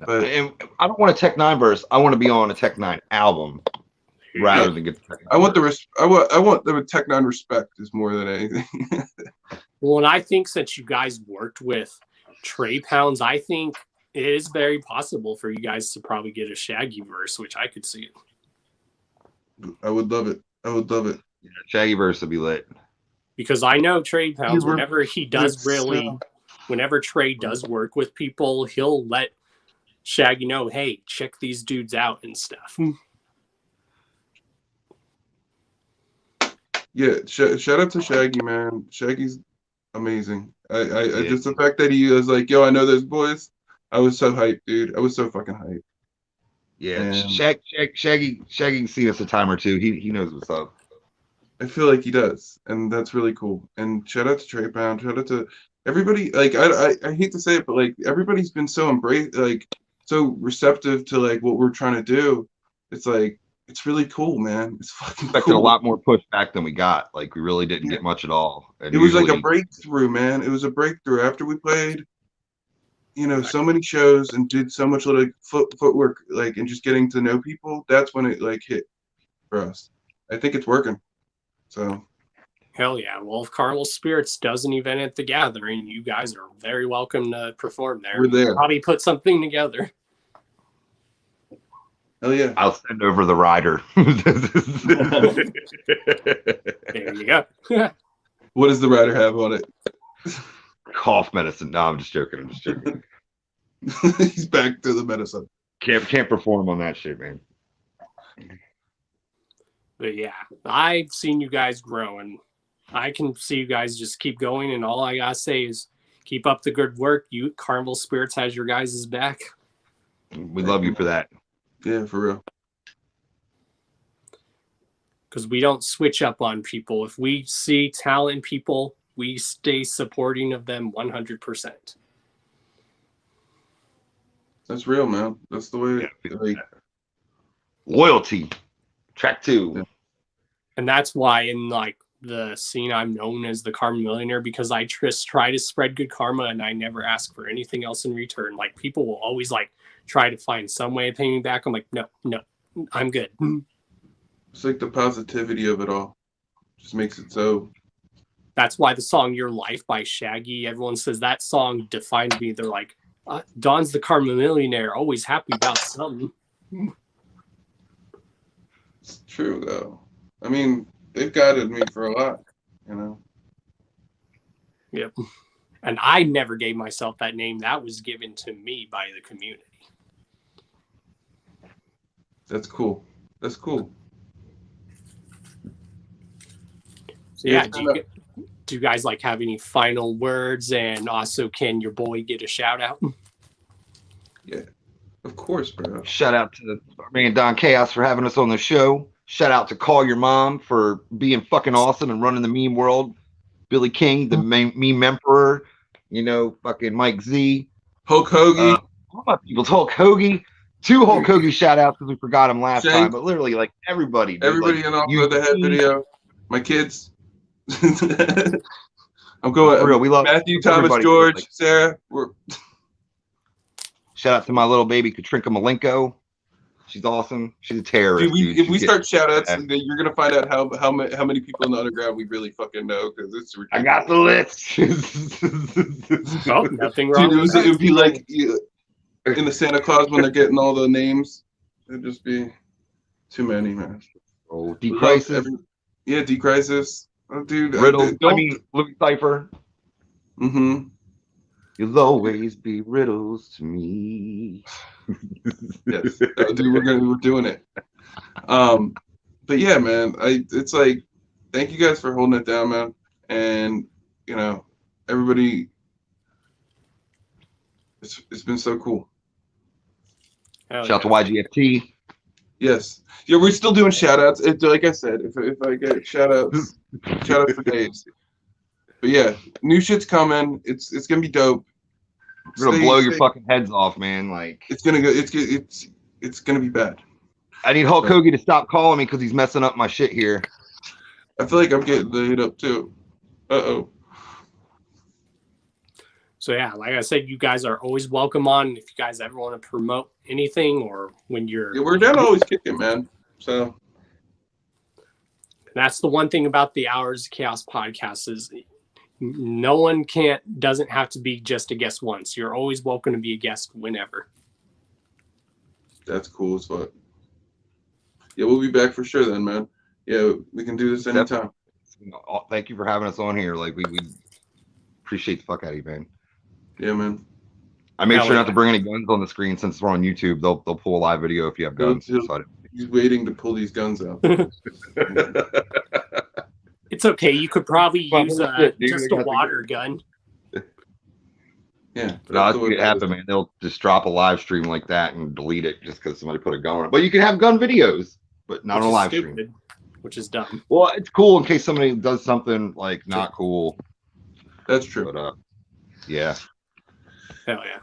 Speaker 3: But
Speaker 4: and I don't want a Tech Nine verse. I want to be on a Tech Nine album rather than get.
Speaker 3: I want the Tech Nine respect is more than anything.
Speaker 2: Well, and I think since you guys worked with Trey Pounds, I think it is very possible for you guys to probably get a Shaggy verse, which I could see.
Speaker 3: I would love it.
Speaker 4: Yeah, Shaggy verse would be lit.
Speaker 2: Because I know Trey Pounds, whenever Trey does work with people, he'll let Shaggy know, hey, check these dudes out and stuff.
Speaker 3: Yeah, shout out to Shaggy, man. Shaggy's amazing. I just the fact that he was like, yo, I know those boys. I was so hyped, dude. I was so fucking hyped.
Speaker 4: Yeah, Shaggy's seen us a time or two. He knows what's up.
Speaker 3: I feel like he does, and that's really cool. And shout out to Trey Pound. Shout out to everybody. Like I hate to say it, but like everybody's been so so receptive to like what we're trying to do. It's like it's really cool, man. It's fucking
Speaker 4: expected
Speaker 3: cool.
Speaker 4: A lot more pushback than we got. Like we really didn't get much at all. And
Speaker 3: it was like a breakthrough, man. It was a breakthrough after we played. So many shows and did so much like footwork, like, and just getting to know people. That's when it like hit for us. I think it's working. So,
Speaker 2: hell yeah. Well, if Carnival Spirits does an event at the Gathering, you guys are very welcome to perform there.
Speaker 3: We're there.
Speaker 2: Probably put something together.
Speaker 3: Hell yeah.
Speaker 4: I'll send over the rider.
Speaker 2: There you go.
Speaker 3: What does the rider have on it?
Speaker 4: Cough medicine. No, I'm just joking.
Speaker 3: He's back to the medicine.
Speaker 4: Can't perform on that shit, man.
Speaker 2: But yeah, I've seen you guys grow, and I can see you guys just keep going. And all I gotta say is, keep up the good work. Carnival Spirits has your guys' back.
Speaker 4: We love you for that.
Speaker 3: Yeah, for real.
Speaker 2: Because we don't switch up on people. If we see talent in people, we stay supporting of them 100%.
Speaker 3: That's real, man. That's the way. Like,
Speaker 4: loyalty. Track 2.
Speaker 3: Yeah.
Speaker 2: And that's why in like the scene I'm known as the Karma Millionaire, because I just try to spread good karma and I never ask for anything else in return. Like people will always like try to find some way of paying me back. I'm like, no, I'm good.
Speaker 3: It's like the positivity of it all. Just makes it so.
Speaker 2: That's why the song Your Life by Shaggy, everyone says that song defines me. They're like, Don's the Karma Millionaire, always happy about something.
Speaker 3: It's true, though. I mean, they've guided me for a lot,
Speaker 2: Yep. And I never gave myself that name. That was given to me by the community.
Speaker 3: That's cool. So
Speaker 2: yeah, do you guys like have any final words? And also, can your boy get a shout out?
Speaker 3: Yeah, of course, bro.
Speaker 4: Shout out to our man Don Chaos for having us on the show. Shout out to Call Your Mom for being fucking awesome and running the meme world. Billy King, the meme emperor. Fucking Mike Z.
Speaker 3: Hulk Hoagie.
Speaker 4: All my people. Hulk Hoagie. 2 Hulk Hoagie shout outs because we forgot him last
Speaker 3: Jake.
Speaker 4: time. But literally, like everybody.
Speaker 3: Everybody in Off the Head video. My kids. I'm going.
Speaker 4: For real, we love
Speaker 3: Matthew, Thomas,
Speaker 4: everybody.
Speaker 3: George,
Speaker 4: Like,
Speaker 3: Sarah. We're
Speaker 4: shout out to my little baby Katrinka Malenko. She's awesome. She's a terrorist, dude.
Speaker 3: If we start shout outs,
Speaker 4: Yeah.
Speaker 3: then you're gonna find out how many people in the underground we really fucking know, because it's ridiculous.
Speaker 4: I got the list.
Speaker 2: Oh, nothing wrong
Speaker 3: Dude,
Speaker 2: with
Speaker 3: it would
Speaker 2: that.
Speaker 3: be like in the Santa Claus when they're getting all the names. It'd just be too many, man.
Speaker 4: Oh, D Crisis,
Speaker 3: Yeah, D Crisis. Oh, dude.
Speaker 4: Riddle. Louis Cipher.
Speaker 3: Mm-hmm.
Speaker 4: You'll always be riddles to me.
Speaker 3: Yes, dude, we're doing it. But yeah, man, it's like, thank you guys for holding it down, man, and you know, everybody, it's been so cool.
Speaker 2: Hell
Speaker 4: Shout
Speaker 2: yeah.
Speaker 4: out to YGFT.
Speaker 3: Yes, yeah, we're still doing shout outs. Like I said, if I get shout outs for days. But yeah, new shit's coming. It's gonna be dope.
Speaker 4: We're gonna blow your fucking heads off, man. Like,
Speaker 3: it's gonna go. It's gonna be bad.
Speaker 4: I need Hulk Hogan to stop calling me because he's messing up my shit here.
Speaker 3: I feel like I'm getting the hit up too. Uh-oh.
Speaker 2: So yeah, like I said, you guys are always welcome on. If you guys ever want to promote anything, or when you're,
Speaker 3: Yeah, we're down to always kicking, man. So
Speaker 2: that's the one thing about the Hours of Chaos podcast is no one doesn't have to be just a guest once. You're always welcome to be a guest whenever.
Speaker 3: that's cool as fuck. Yeah, we'll be back for sure then, man. Yeah, we can do this anytime.
Speaker 4: Thank you for having us on here. Like, we appreciate the fuck out of you, man.
Speaker 3: Yeah, man.
Speaker 4: I made
Speaker 2: Hell
Speaker 4: sure
Speaker 2: yeah.
Speaker 4: not to bring any guns on the screen since we're on YouTube. They'll pull a live video if you have guns.
Speaker 3: He's waiting to pull these guns out.
Speaker 2: It's okay. You could probably
Speaker 4: Well,
Speaker 2: use
Speaker 4: dude,
Speaker 2: just
Speaker 4: you
Speaker 2: a
Speaker 4: got the
Speaker 2: water gun.
Speaker 3: Yeah.
Speaker 4: No, that's what happen, man. They'll just drop a live stream like that and delete it just because somebody put a gun on it. But you can have gun videos, but not on a live stream.
Speaker 2: Which is dumb.
Speaker 4: Well, it's cool in case somebody does something like not cool.
Speaker 3: That's true.
Speaker 4: But yeah.
Speaker 2: Hell yeah.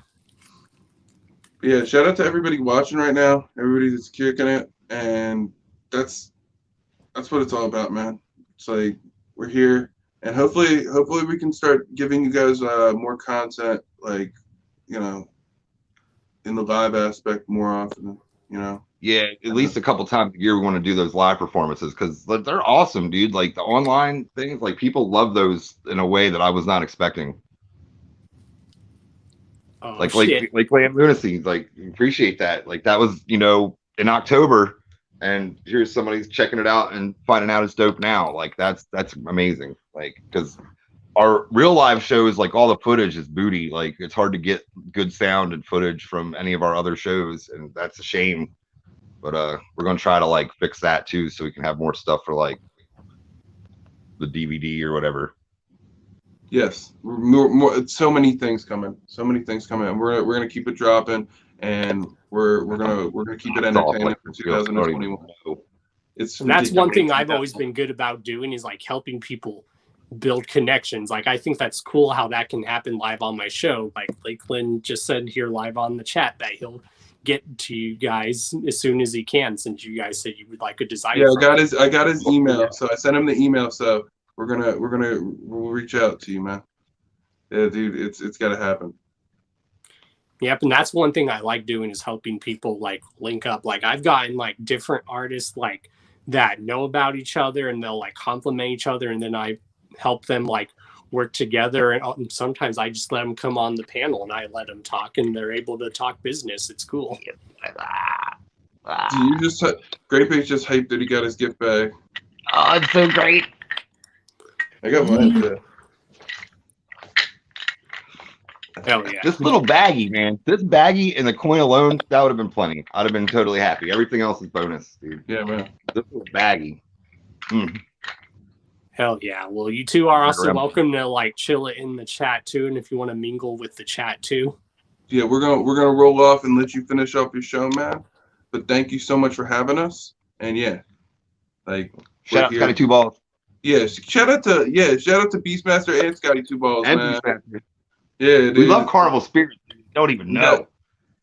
Speaker 3: Yeah, shout out to everybody watching right now. Everybody that's kicking it, and that's what it's all about, man. It's like we're here, and hopefully we can start giving you guys more content, like, you know, in the live aspect more often, you know.
Speaker 4: Yeah, at least a couple times a year we want to do those live performances because they're awesome, dude. Like the online things, like people love those in a way that I was not expecting.
Speaker 2: Oh,
Speaker 4: like
Speaker 2: shit.
Speaker 4: Land Lunacy, like appreciate that. Like that was, you know, in October, and here's somebody's checking it out and finding out it's dope now. Like that's amazing. Like because our real live shows, like all the footage is booty. Like it's hard to get good sound and footage from any of our other shows, and that's a shame. But we're gonna try to like fix that too, so we can have more stuff for like the DVD or whatever.
Speaker 3: Yes, more. So many things coming. So many things coming. And we're gonna keep it dropping, and we're gonna keep it entertaining for 2021. It's
Speaker 2: That's one thing I've always been good about doing is like helping people build connections. Like I think that's cool how that can happen live on my show. Like Lakeland just said here live on the chat that he'll get to you guys as soon as he can, since you guys said you would like a design.
Speaker 3: Yeah, I got his email, so I sent him the email. So we'll reach out to you, man. Yeah, dude, it's got to happen.
Speaker 2: Yep, and that's one thing I like doing is helping people like link up. Like I've gotten like different artists like that know about each other, and they'll like compliment each other, and then I help them like work together. And sometimes I just let them come on the panel and I let them talk, and they're able to talk business. It's cool.
Speaker 3: Do you just Great Page just hyped that he got his gift bag?
Speaker 4: Oh, it's so great.
Speaker 3: I got mine too.
Speaker 2: Hell yeah.
Speaker 4: This little baggie, man. This baggie and the coin alone, that would have been plenty. I'd have been totally happy. Everything else is bonus, dude.
Speaker 3: Yeah, man.
Speaker 4: This little baggie.
Speaker 2: Hell yeah. Well, you two are also welcome to like chill it in the chat too, and if you want to mingle with the chat too.
Speaker 3: Yeah, we're gonna roll off and let you finish off your show, man. But thank you so much for having us. And yeah, like
Speaker 4: Shout out Scotty Two Balls.
Speaker 3: Yeah, shout out to Beastmaster and Scotty Two Balls,
Speaker 4: And
Speaker 3: man.
Speaker 4: Beastmaster.
Speaker 3: Yeah, dude.
Speaker 4: We love Carnival Spirits. You don't even know.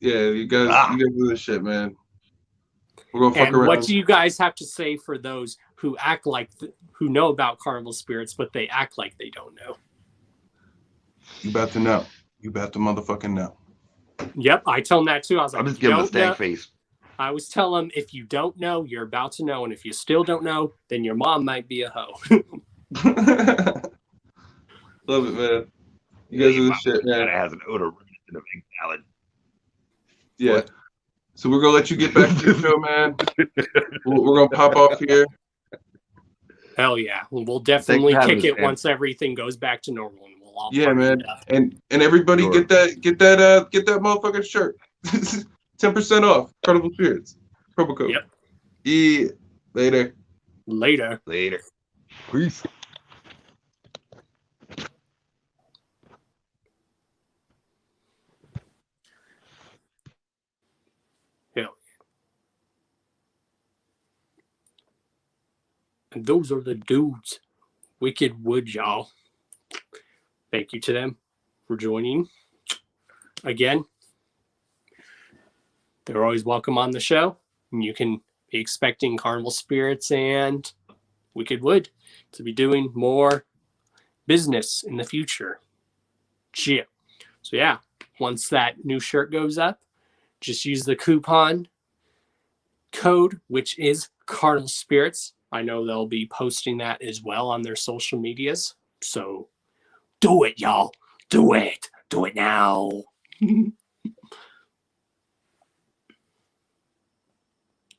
Speaker 3: Yeah, you guys do this shit, man. We're gonna fuck
Speaker 2: And
Speaker 3: around.
Speaker 2: what do you guys have to say for those who act like who know about Carnival Spirits, but they act like they don't know?
Speaker 3: You about to know. You about to motherfucking know.
Speaker 2: Yep, I tell them that too. I was like,
Speaker 4: I'm just
Speaker 2: if you
Speaker 4: giving a
Speaker 2: don't know,
Speaker 4: stank face.
Speaker 2: I always tell them, if you don't know, you're about to know, and if you still don't know, then your mom might be a hoe.
Speaker 3: Love it, man. You guys are the shit,
Speaker 4: It
Speaker 3: man.
Speaker 4: has an odor in a big salad.
Speaker 3: Yeah.
Speaker 4: What?
Speaker 3: So we're gonna let you get back to your show, man. We're gonna pop off here.
Speaker 2: Hell yeah, we'll definitely
Speaker 4: Thanks for having
Speaker 2: kick
Speaker 4: us,
Speaker 2: it
Speaker 4: man.
Speaker 2: once everything goes back to normal, and we'll all
Speaker 3: Yeah,
Speaker 2: party
Speaker 3: man.
Speaker 2: to death.
Speaker 3: And everybody
Speaker 4: Sure.
Speaker 3: get that motherfucking shirt. 10% off. Carnival Spirits. Promo code.
Speaker 2: Yep.
Speaker 3: Yeah. Later.
Speaker 2: Later.
Speaker 4: Later. Peace.
Speaker 2: Hell. And those are the dudes. Wicked Wood, y'all. Thank you to them for joining. Again, they're always welcome on the show. And you can be expecting Carnival Spirits and Wicked Wood to be doing more business in the future. Yeah. So yeah, once that new shirt goes up, just use the coupon code, which is Carnival Spirits. I know they'll be posting that as well on their social medias. So do it, y'all. Do it. Do it now.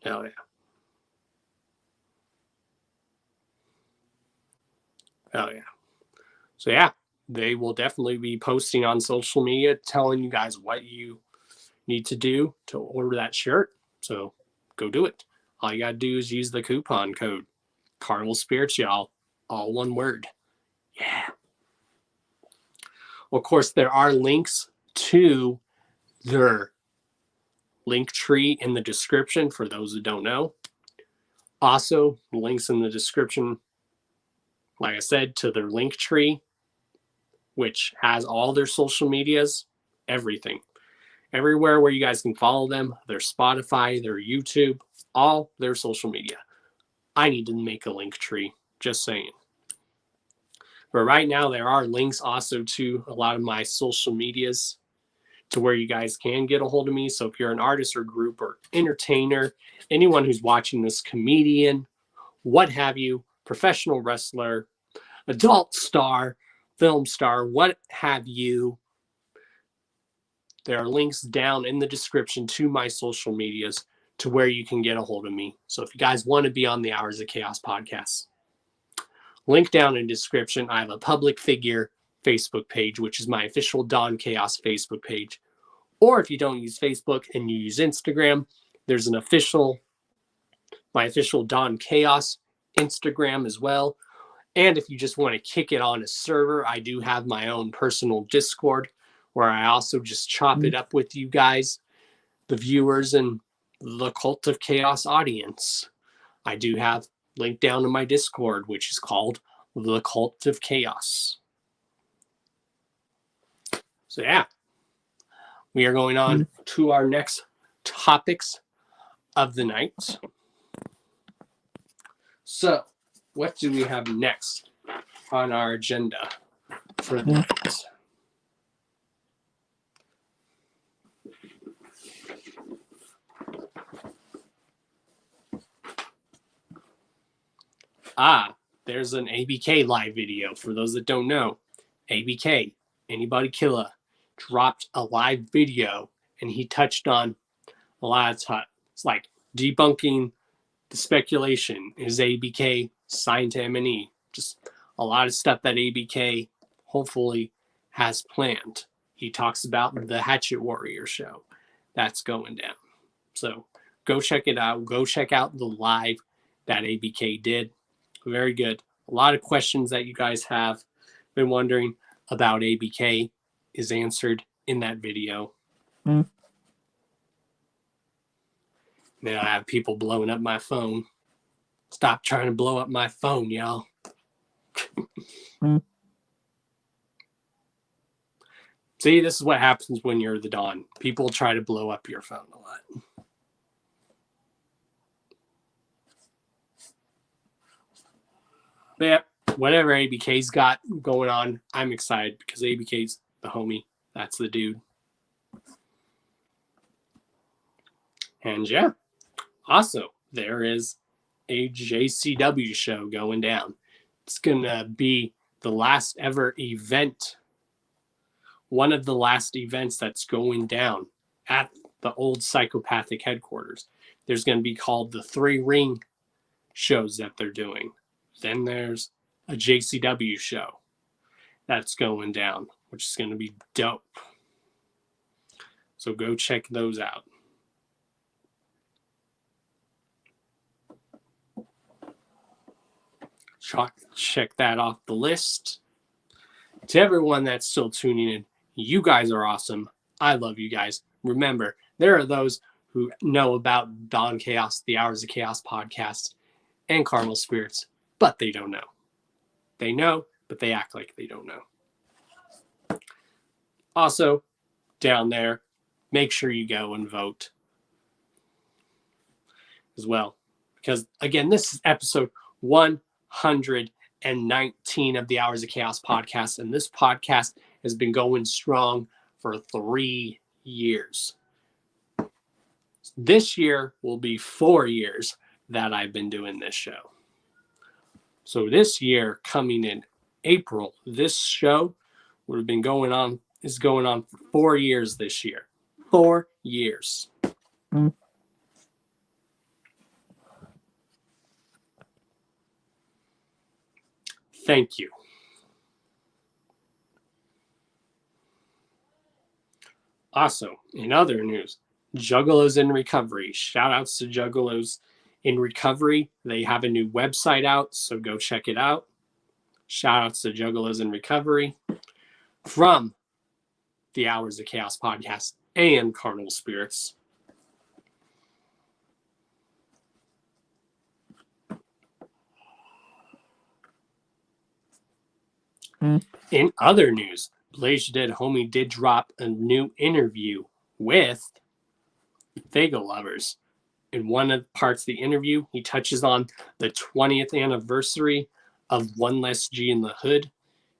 Speaker 2: Hell yeah. Hell yeah. So yeah, they will definitely be posting on social media telling you guys what you need to do to order that shirt. So go do it. All you got to do is use the coupon code Carnival Spirits, y'all. All one word. Yeah. Well, of course, there are links to their link tree in the description for those who don't know. Also, links in the description, like I said, to their link tree, which has all their social medias, everything. Everywhere where you guys can follow them, their Spotify, their YouTube, all their social media. I need to make a link tree, just saying. But right now, there are links also to a lot of my social medias to where you guys can get a hold of me. So if you're an artist or group or entertainer, anyone who's watching this, comedian, what have you, professional wrestler, adult star, film star, what have you, there are links down in the description to my social medias to where you can get a hold of me. So if you guys want to be on the Hours of Chaos podcast, link down in the description. I have a public figure Facebook page, which is my official Don Chaos Facebook page. Or if you don't use Facebook and you use Instagram, there's an my official Don Chaos Instagram as well. And if you just want to kick it on a server, I do have my own personal Discord where I also just chop it up with you guys, the viewers, and the Cult of Chaos audience. I do have linked down to my Discord, which is called the Cult of Chaos. So yeah, we are going on to our next topics of the night. So what do we have next on our agenda for the night? There's an ABK live video. For those that don't know, ABK, Anybody Killer, dropped a live video and he touched on a lot of stuff. It's like debunking the speculation. Is ABK signed to M&E? Just a lot of stuff that ABK hopefully has planned. He talks about the Hatchet Warrior show that's going down. So go check it out. Go check out the live that ABK did. Very good. A lot of questions that you guys have been wondering about ABK is answered in that video. Then I have people blowing up my phone. Stop trying to blow up my phone, y'all. See, this is what happens when you're the Don. People try to blow up your phone a lot. But yeah, whatever ABK's got going on, I'm excited because ABK's the homie. That's the dude. And yeah, also, there is a JCW show going down. It's going to be the last ever event, one of the last events that's going down at the old Psychopathic headquarters. There's going to be called the 3 Ring shows that they're doing. Then there's a JCW show that's going down, which is going to be dope. So go check those out. Check that off the list. To everyone that's still tuning in, you guys are awesome. I love you guys. Remember, there are those who know about Dawn Chaos, the Hours of Chaos podcast, and Carnal Spirits, but they don't know. They know, but they act like they don't know. Also, down there, make sure you go and vote as well. Because, again, this is episode 119 of the Hours of Chaos podcast, and this podcast has been going strong for 3 years. This year will be 4 years that I've been doing this show. So this year, coming in April, this show would have been going on for 4 years this year. 4 years. Thank you. Also, in other news, Juggalos in recovery. Shout outs to Juggalos in recovery. They have a new website out, so go check it out. Shout outs to Juggalos in recovery from the Hours of Chaos podcast and Carnal Spirits. In other news, Blaze Dead Homie did drop a new interview with Fago Lovers. In one of the parts of the interview, he touches on the 20th anniversary of One Less G in the Hood.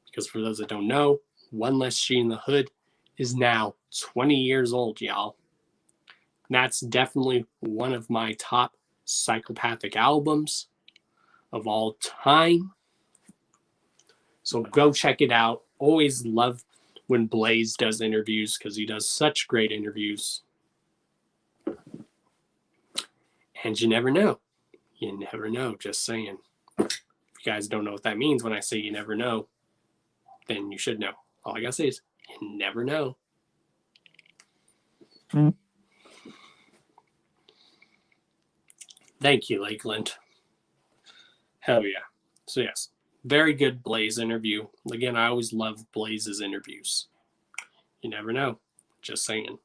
Speaker 2: Because for those that don't know, One Less G in the Hood is now 20 years old, y'all. And that's definitely one of my top psychopathic albums of all time. So go check it out. Always love when Blaze does interviews because he does such great interviews. And you never know. You never know, just saying. If you guys don't know what that means when I say you never know, then you should know. All I gotta say is you never know. Thank you, Lakeland. Hell yeah. So yes, very good Blaze interview. Again, I always love Blaze's interviews. You never know. Just saying.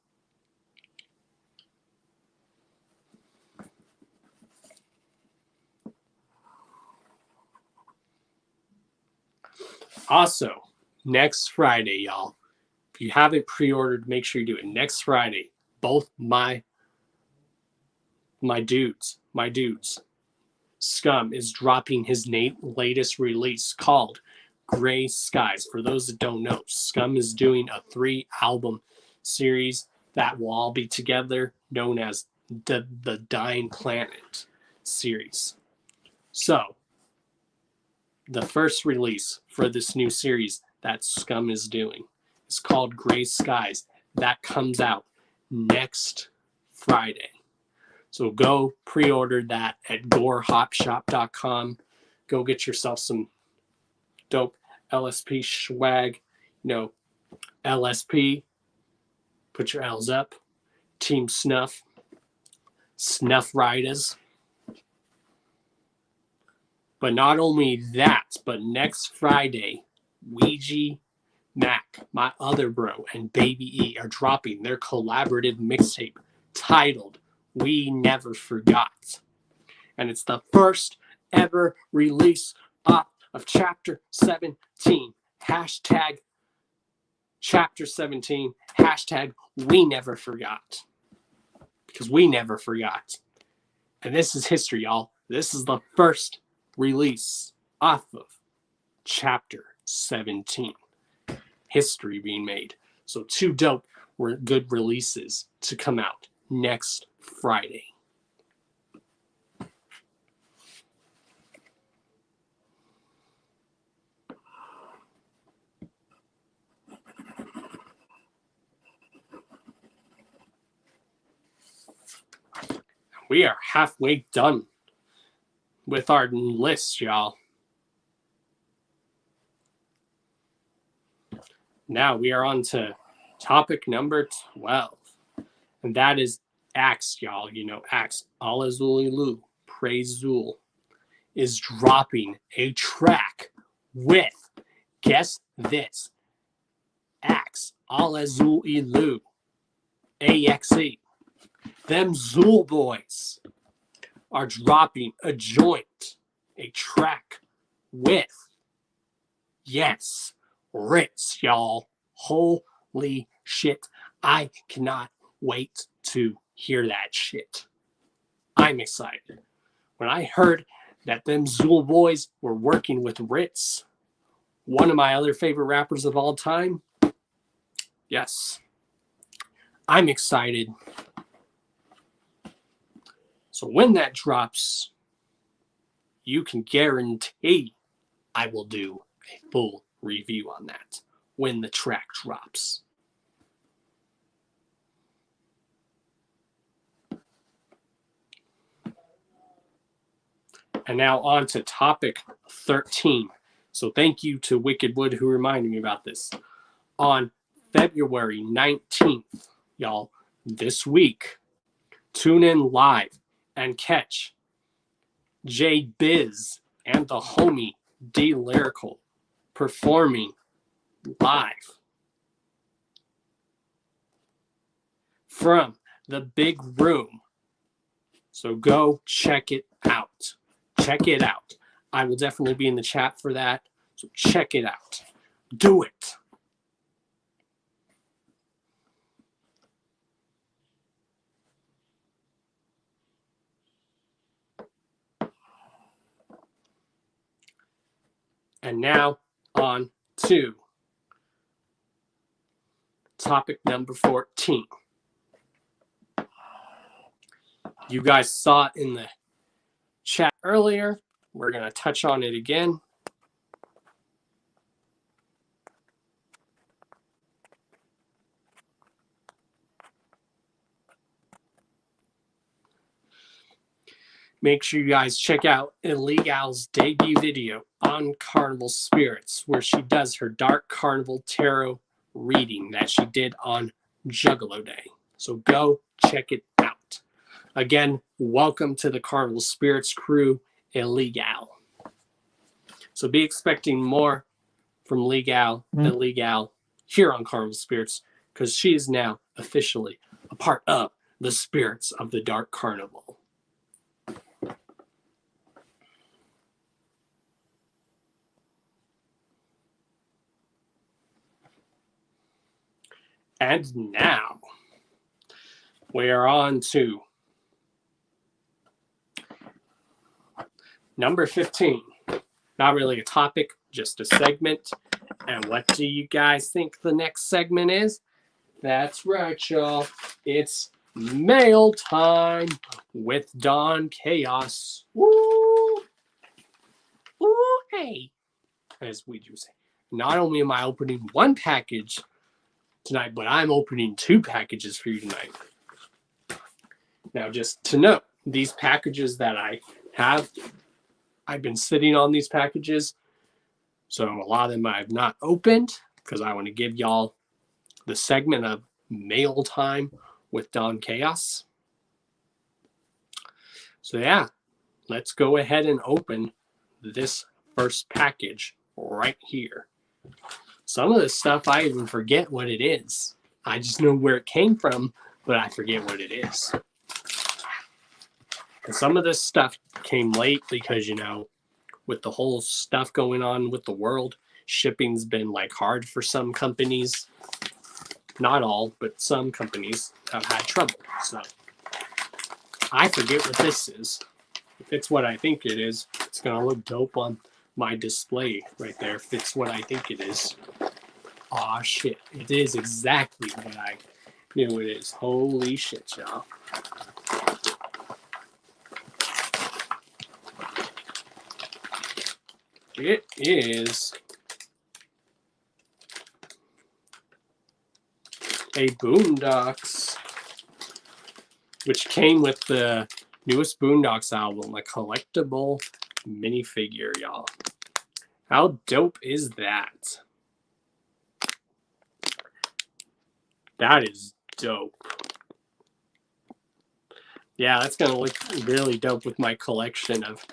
Speaker 2: Also, next Friday, y'all. If you haven't pre-ordered, make sure you do it. Next Friday, both my dudes, Scum is dropping his latest release called Gray Skies. For those that don't know, Scum is doing a 3-album series that will all be together, known as the Dying Planet series. So, the first release for this new series that Scum is doing is called Gray Skies. That comes out next Friday. So go pre-order that at gorehopshop.com. Go get yourself some dope LSP swag. You know, LSP, put your L's up. Team Snuff, Snuff Riders. But not only that, but next Friday, Ouija Mac, my other bro, and Baby E are dropping their collaborative mixtape titled We Never Forgot. And it's the first ever release of Chapter 17. Hashtag Chapter 17. Hashtag We Never Forgot. Because we never forgot. And this is history, y'all. This is the first release off of Chapter 17. History being made. So 2 dope good releases to come out next Friday. We are halfway done with our list, y'all. Now we are on to topic number 12. And that is Axe, y'all. You know, Axe, Alazulilu, Praise Zul, is dropping a track with, guess this, Axe, Alazulilu, AXE. Them Zul boys are dropping a joint, a track with, yes, Ritz, y'all. Holy shit. I cannot wait to hear that shit. I'm excited. When I heard that them Zul boys were working with Ritz, one of my other favorite rappers of all time, yes, I'm excited. So when that drops, you can guarantee I will do a full review on that when the track drops. And now on to topic 13. So thank you to Wicked Wood who reminded me about this. On February 19th, y'all, this week, tune in live and catch J-Biz and the homie D Lyrical performing live from the big room. So go check it out. Check it out. I will definitely be in the chat for that. So check it out. Do it. And now on to topic number 14. You guys saw it in the chat earlier. We're going to touch on it again. Make sure you guys check out Illegal's debut video on Carnival Spirits, where she does her Dark Carnival Tarot reading that she did on Juggalo Day. So go check it out. Again, welcome to the Carnival Spirits crew, Illegal. So be expecting more from Illegal here on Carnival Spirits, because she is now officially a part of the Spirits of the Dark Carnival. And now we are on to number 15. Not really a topic, just a segment. And what do you guys think the next segment is? That's right, y'all. It's mail time with Don Chaos. Woo! Woo, hey! As we do say. Not only am I opening one package tonight, but I'm opening 2 packages for you tonight. Now, just to note, these packages that I have, I've been sitting on these packages, so a lot of them I've not opened because I want to give y'all the segment of mail time with Don Chaos. So yeah, let's go ahead and open this first package right here. Some of this stuff, I even forget what it is. I just know where it came from, but I forget what it is. And some of this stuff came late because, you know, with the whole stuff going on with the world, shipping's been like hard for some companies. Not all, but some companies have had trouble. So I forget what this is. If it's what I think it is, it's going to look dope on my display right there fits what I think it is. Aw, shit. It is exactly what I knew it is. Holy shit, y'all. It is a Boondocks, which came with the newest Boondocks album, a collectible minifigure, y'all. How dope is that? That is dope. Yeah, that's going to look really dope with my collection of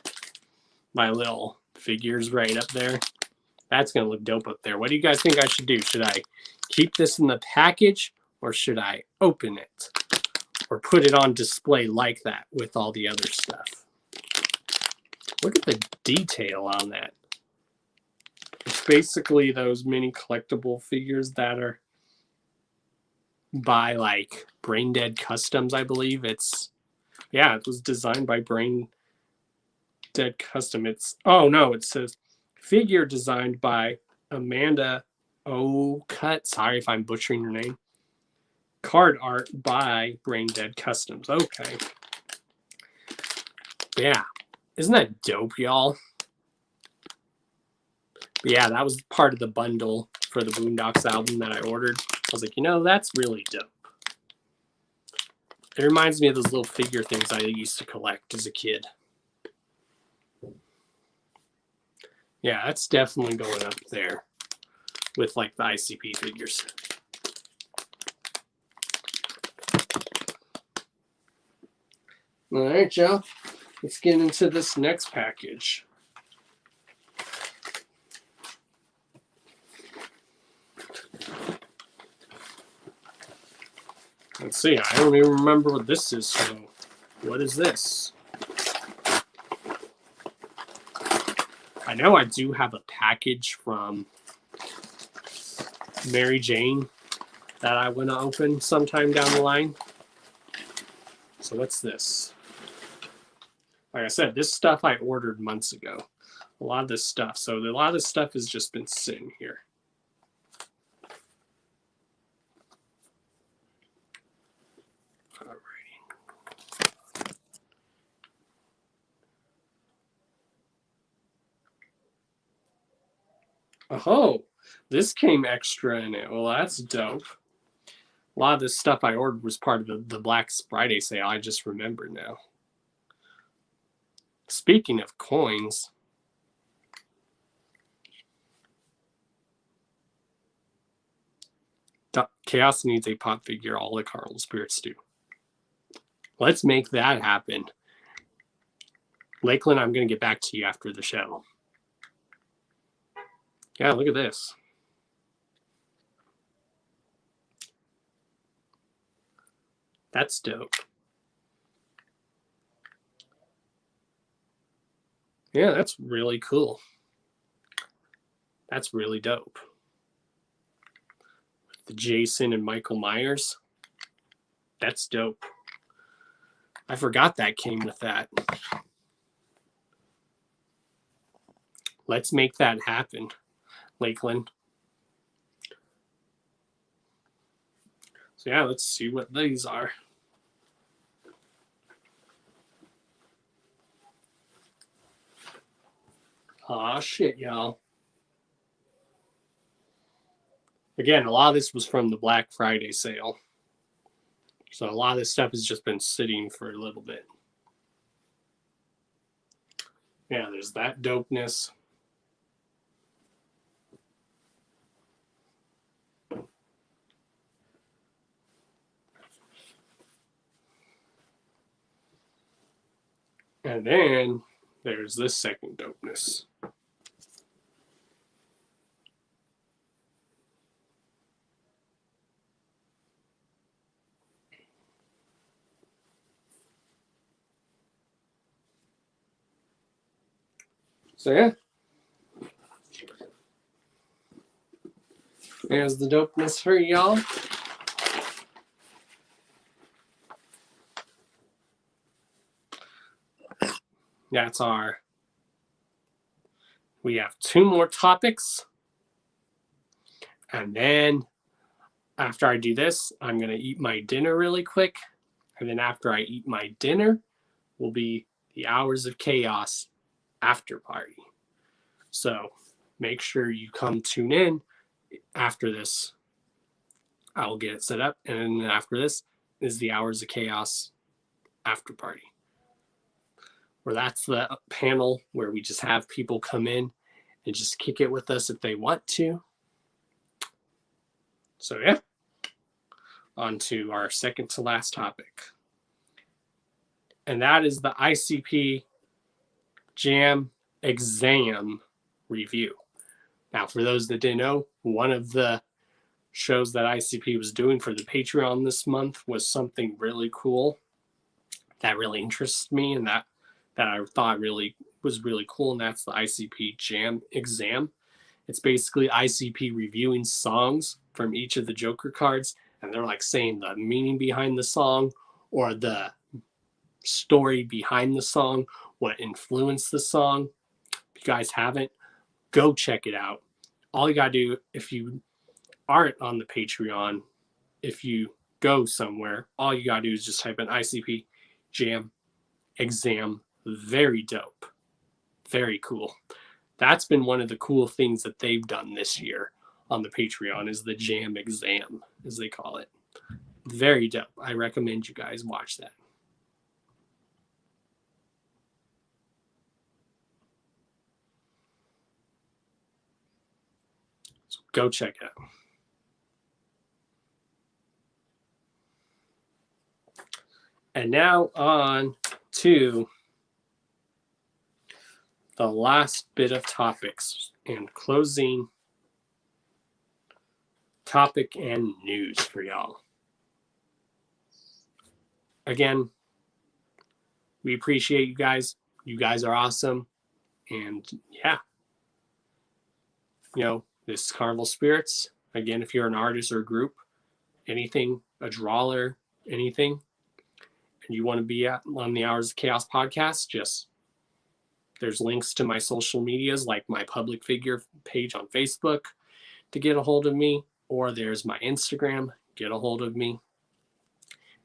Speaker 2: my little figures right up there. That's going to look dope up there. What do you guys think I should do? Should I keep this in the package or should I open it? Or put it on display like that with all the other stuff? Look at the detail on that. It's basically those mini collectible figures that are by like Brain Dead Customs, I believe. It's, yeah, it was designed by Brain Dead Custom. It's, oh no, it says figure designed by Amanda Cut. Sorry if I'm butchering her name. Card art by Brain Dead Customs. Okay. Yeah. Isn't that dope, y'all? Yeah, that was part of the bundle for the Boondocks album that I ordered. I was like, you know, that's really dope. It reminds me of those little figure things I used to collect as a kid. Yeah, that's definitely going up there with like the ICP figures. All right, y'all. Let's get into this next package. Let's see. I don't even remember what this is. So, what is this? I know I do have a package from Mary Jane that I want to open sometime down the line. So what's this? Like I said, this stuff I ordered months ago. A lot of this stuff. So a lot of this stuff has just been sitting here. Alrighty. Oh, this came extra in it. Well, that's dope. A lot of this stuff I ordered was part of the Black Friday sale. I just remembered now. Speaking of coins, Chaos needs a pop figure, all the Carl Spirits do. Let's make that happen. Lakeland, I'm going to get back to you after the show. Yeah, look at this. That's dope. Yeah, that's really cool. That's really dope. The Jason and Michael Myers. That's dope. I forgot that came with that. Let's make that happen, Lakeland. So yeah, let's see what these are. Aw, shit, y'all. Again, a lot of this was from the Black Friday sale. So a lot of this stuff has just been sitting for a little bit. Yeah, there's that dopeness. And then there's this second dopeness. So yeah. There's the dopeness for y'all. That's our we have 2 more topics. And then after I do this, I'm going to eat my dinner really quick. And then after I eat my dinner will be the Hours of Chaos after party. So make sure you come tune in after this. I'll get it set up. And then after this is the Hours of Chaos after party, where that's the panel where we just have people come in and just kick it with us if they want to. So yeah, on to our second to last topic. And that is the ICP Jam exam review. Now, for those that didn't know, one of the shows that ICP was doing for the Patreon this month was something really cool that really interests me, and that I thought was really cool, and that's the ICP Jam exam. It's basically ICP reviewing songs from each of the Joker cards, and they're like saying the meaning behind the song or the story behind the song, what influenced the song. If you guys haven't, go check it out. All you gotta do, if you aren't on the Patreon, if you go somewhere, all you gotta do is just type in ICP Jam exam. Very dope. Very cool. That's been one of the cool things that they've done this year on the Patreon, is the Jam exam, as they call it. Very dope. I recommend you guys watch that. So go check it out. And now on to the last bit of topics and closing topic and news for y'all. Again, we appreciate you guys. You guys are awesome. And yeah, this Carnival Spirits, again, if you're an artist or a group, anything, a drawer, anything, and you want to be on the Hours of Chaos podcast, there's links to my social medias, like my public figure page on Facebook to get a hold of me, or there's my Instagram, get a hold of me.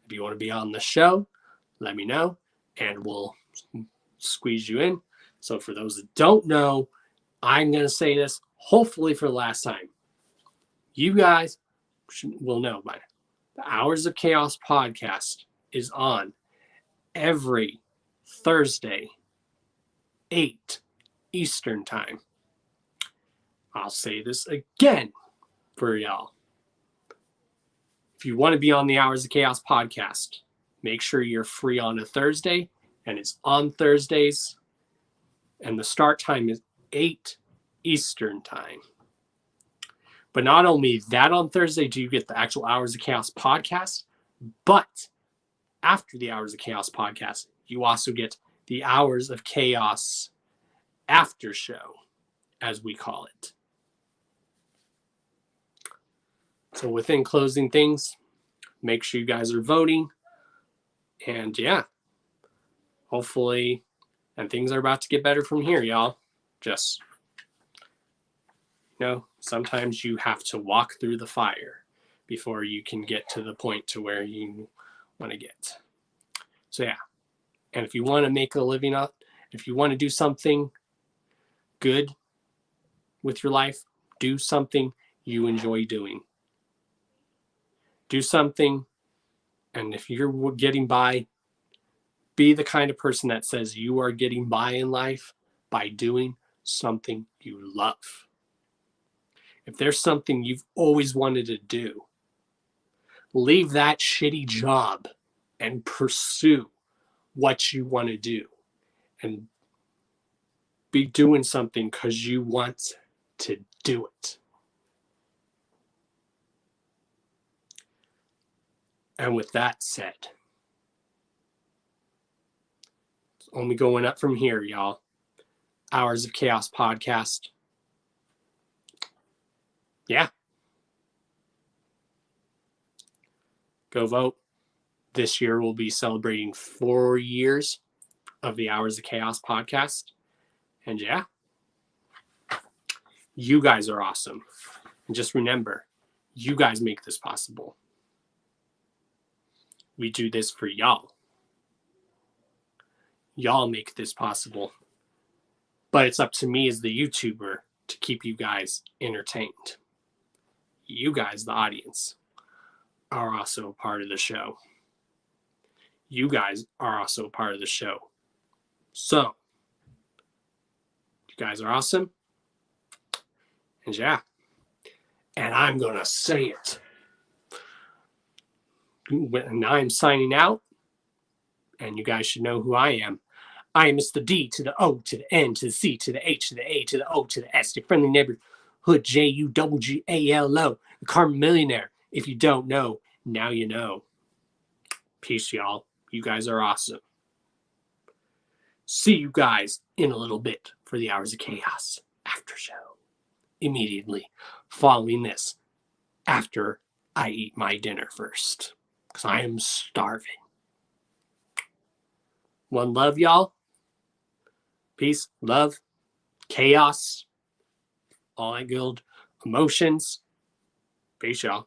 Speaker 2: If you want to be on the show, let me know, and we'll squeeze you in. So for those that don't know, I'm going to say this, hopefully for the last time. You guys will know by now. The Hours of Chaos podcast is on every Thursday, 8 Eastern time. I'll say this again for y'all. If you want to be on the Hours of Chaos podcast, make sure you're free on a Thursday, and it's on Thursdays, and the start time is 8 Eastern time. But not only that, on Thursday do you get the actual Hours of Chaos podcast, but after the Hours of Chaos podcast, you also get the Hours of Chaos after show, as we call it. So within closing things, make sure you guys are voting. And yeah, hopefully, and things are about to get better from here, y'all. Just, sometimes you have to walk through the fire before you can get to the point to where you want to get. So yeah, and if you want to make a living up, if you want to do something good with your life, do something you enjoy doing. Do something, and if you're getting by, be the kind of person that says you are getting by in life by doing something you love. If there's something you've always wanted to do, leave that shitty job and pursue what you want to do. And be doing something because you want to do it. And with that said, it's only going up from here, y'all. Hours of Chaos podcast. Yeah. Go vote. This year we'll be celebrating 4 years of the Hours of Chaos podcast. And yeah, You guys are awesome. And just remember, you guys make this possible. We do this for y'all. Y'all make this possible. But it's up to me as the YouTuber to keep you guys entertained. You guys, the audience, are also a part of the show. You guys are also a part of the show. So, you guys are awesome. And yeah, and I'm going to say it. And I'm signing out, and you guys should know who I am. I am Mr. D to the O to the N to the C to the H to the A to the O to the S, your friendly neighborhood Juggalo, the Karma Millionaire. If you don't know, now you know. Peace, y'all. You guys are awesome. See you guys in a little bit for the Hours of Chaos after show. Immediately following this, after I eat my dinner first, because I am starving. One love, y'all. Peace, love, chaos, all that good emotions. Peace, y'all.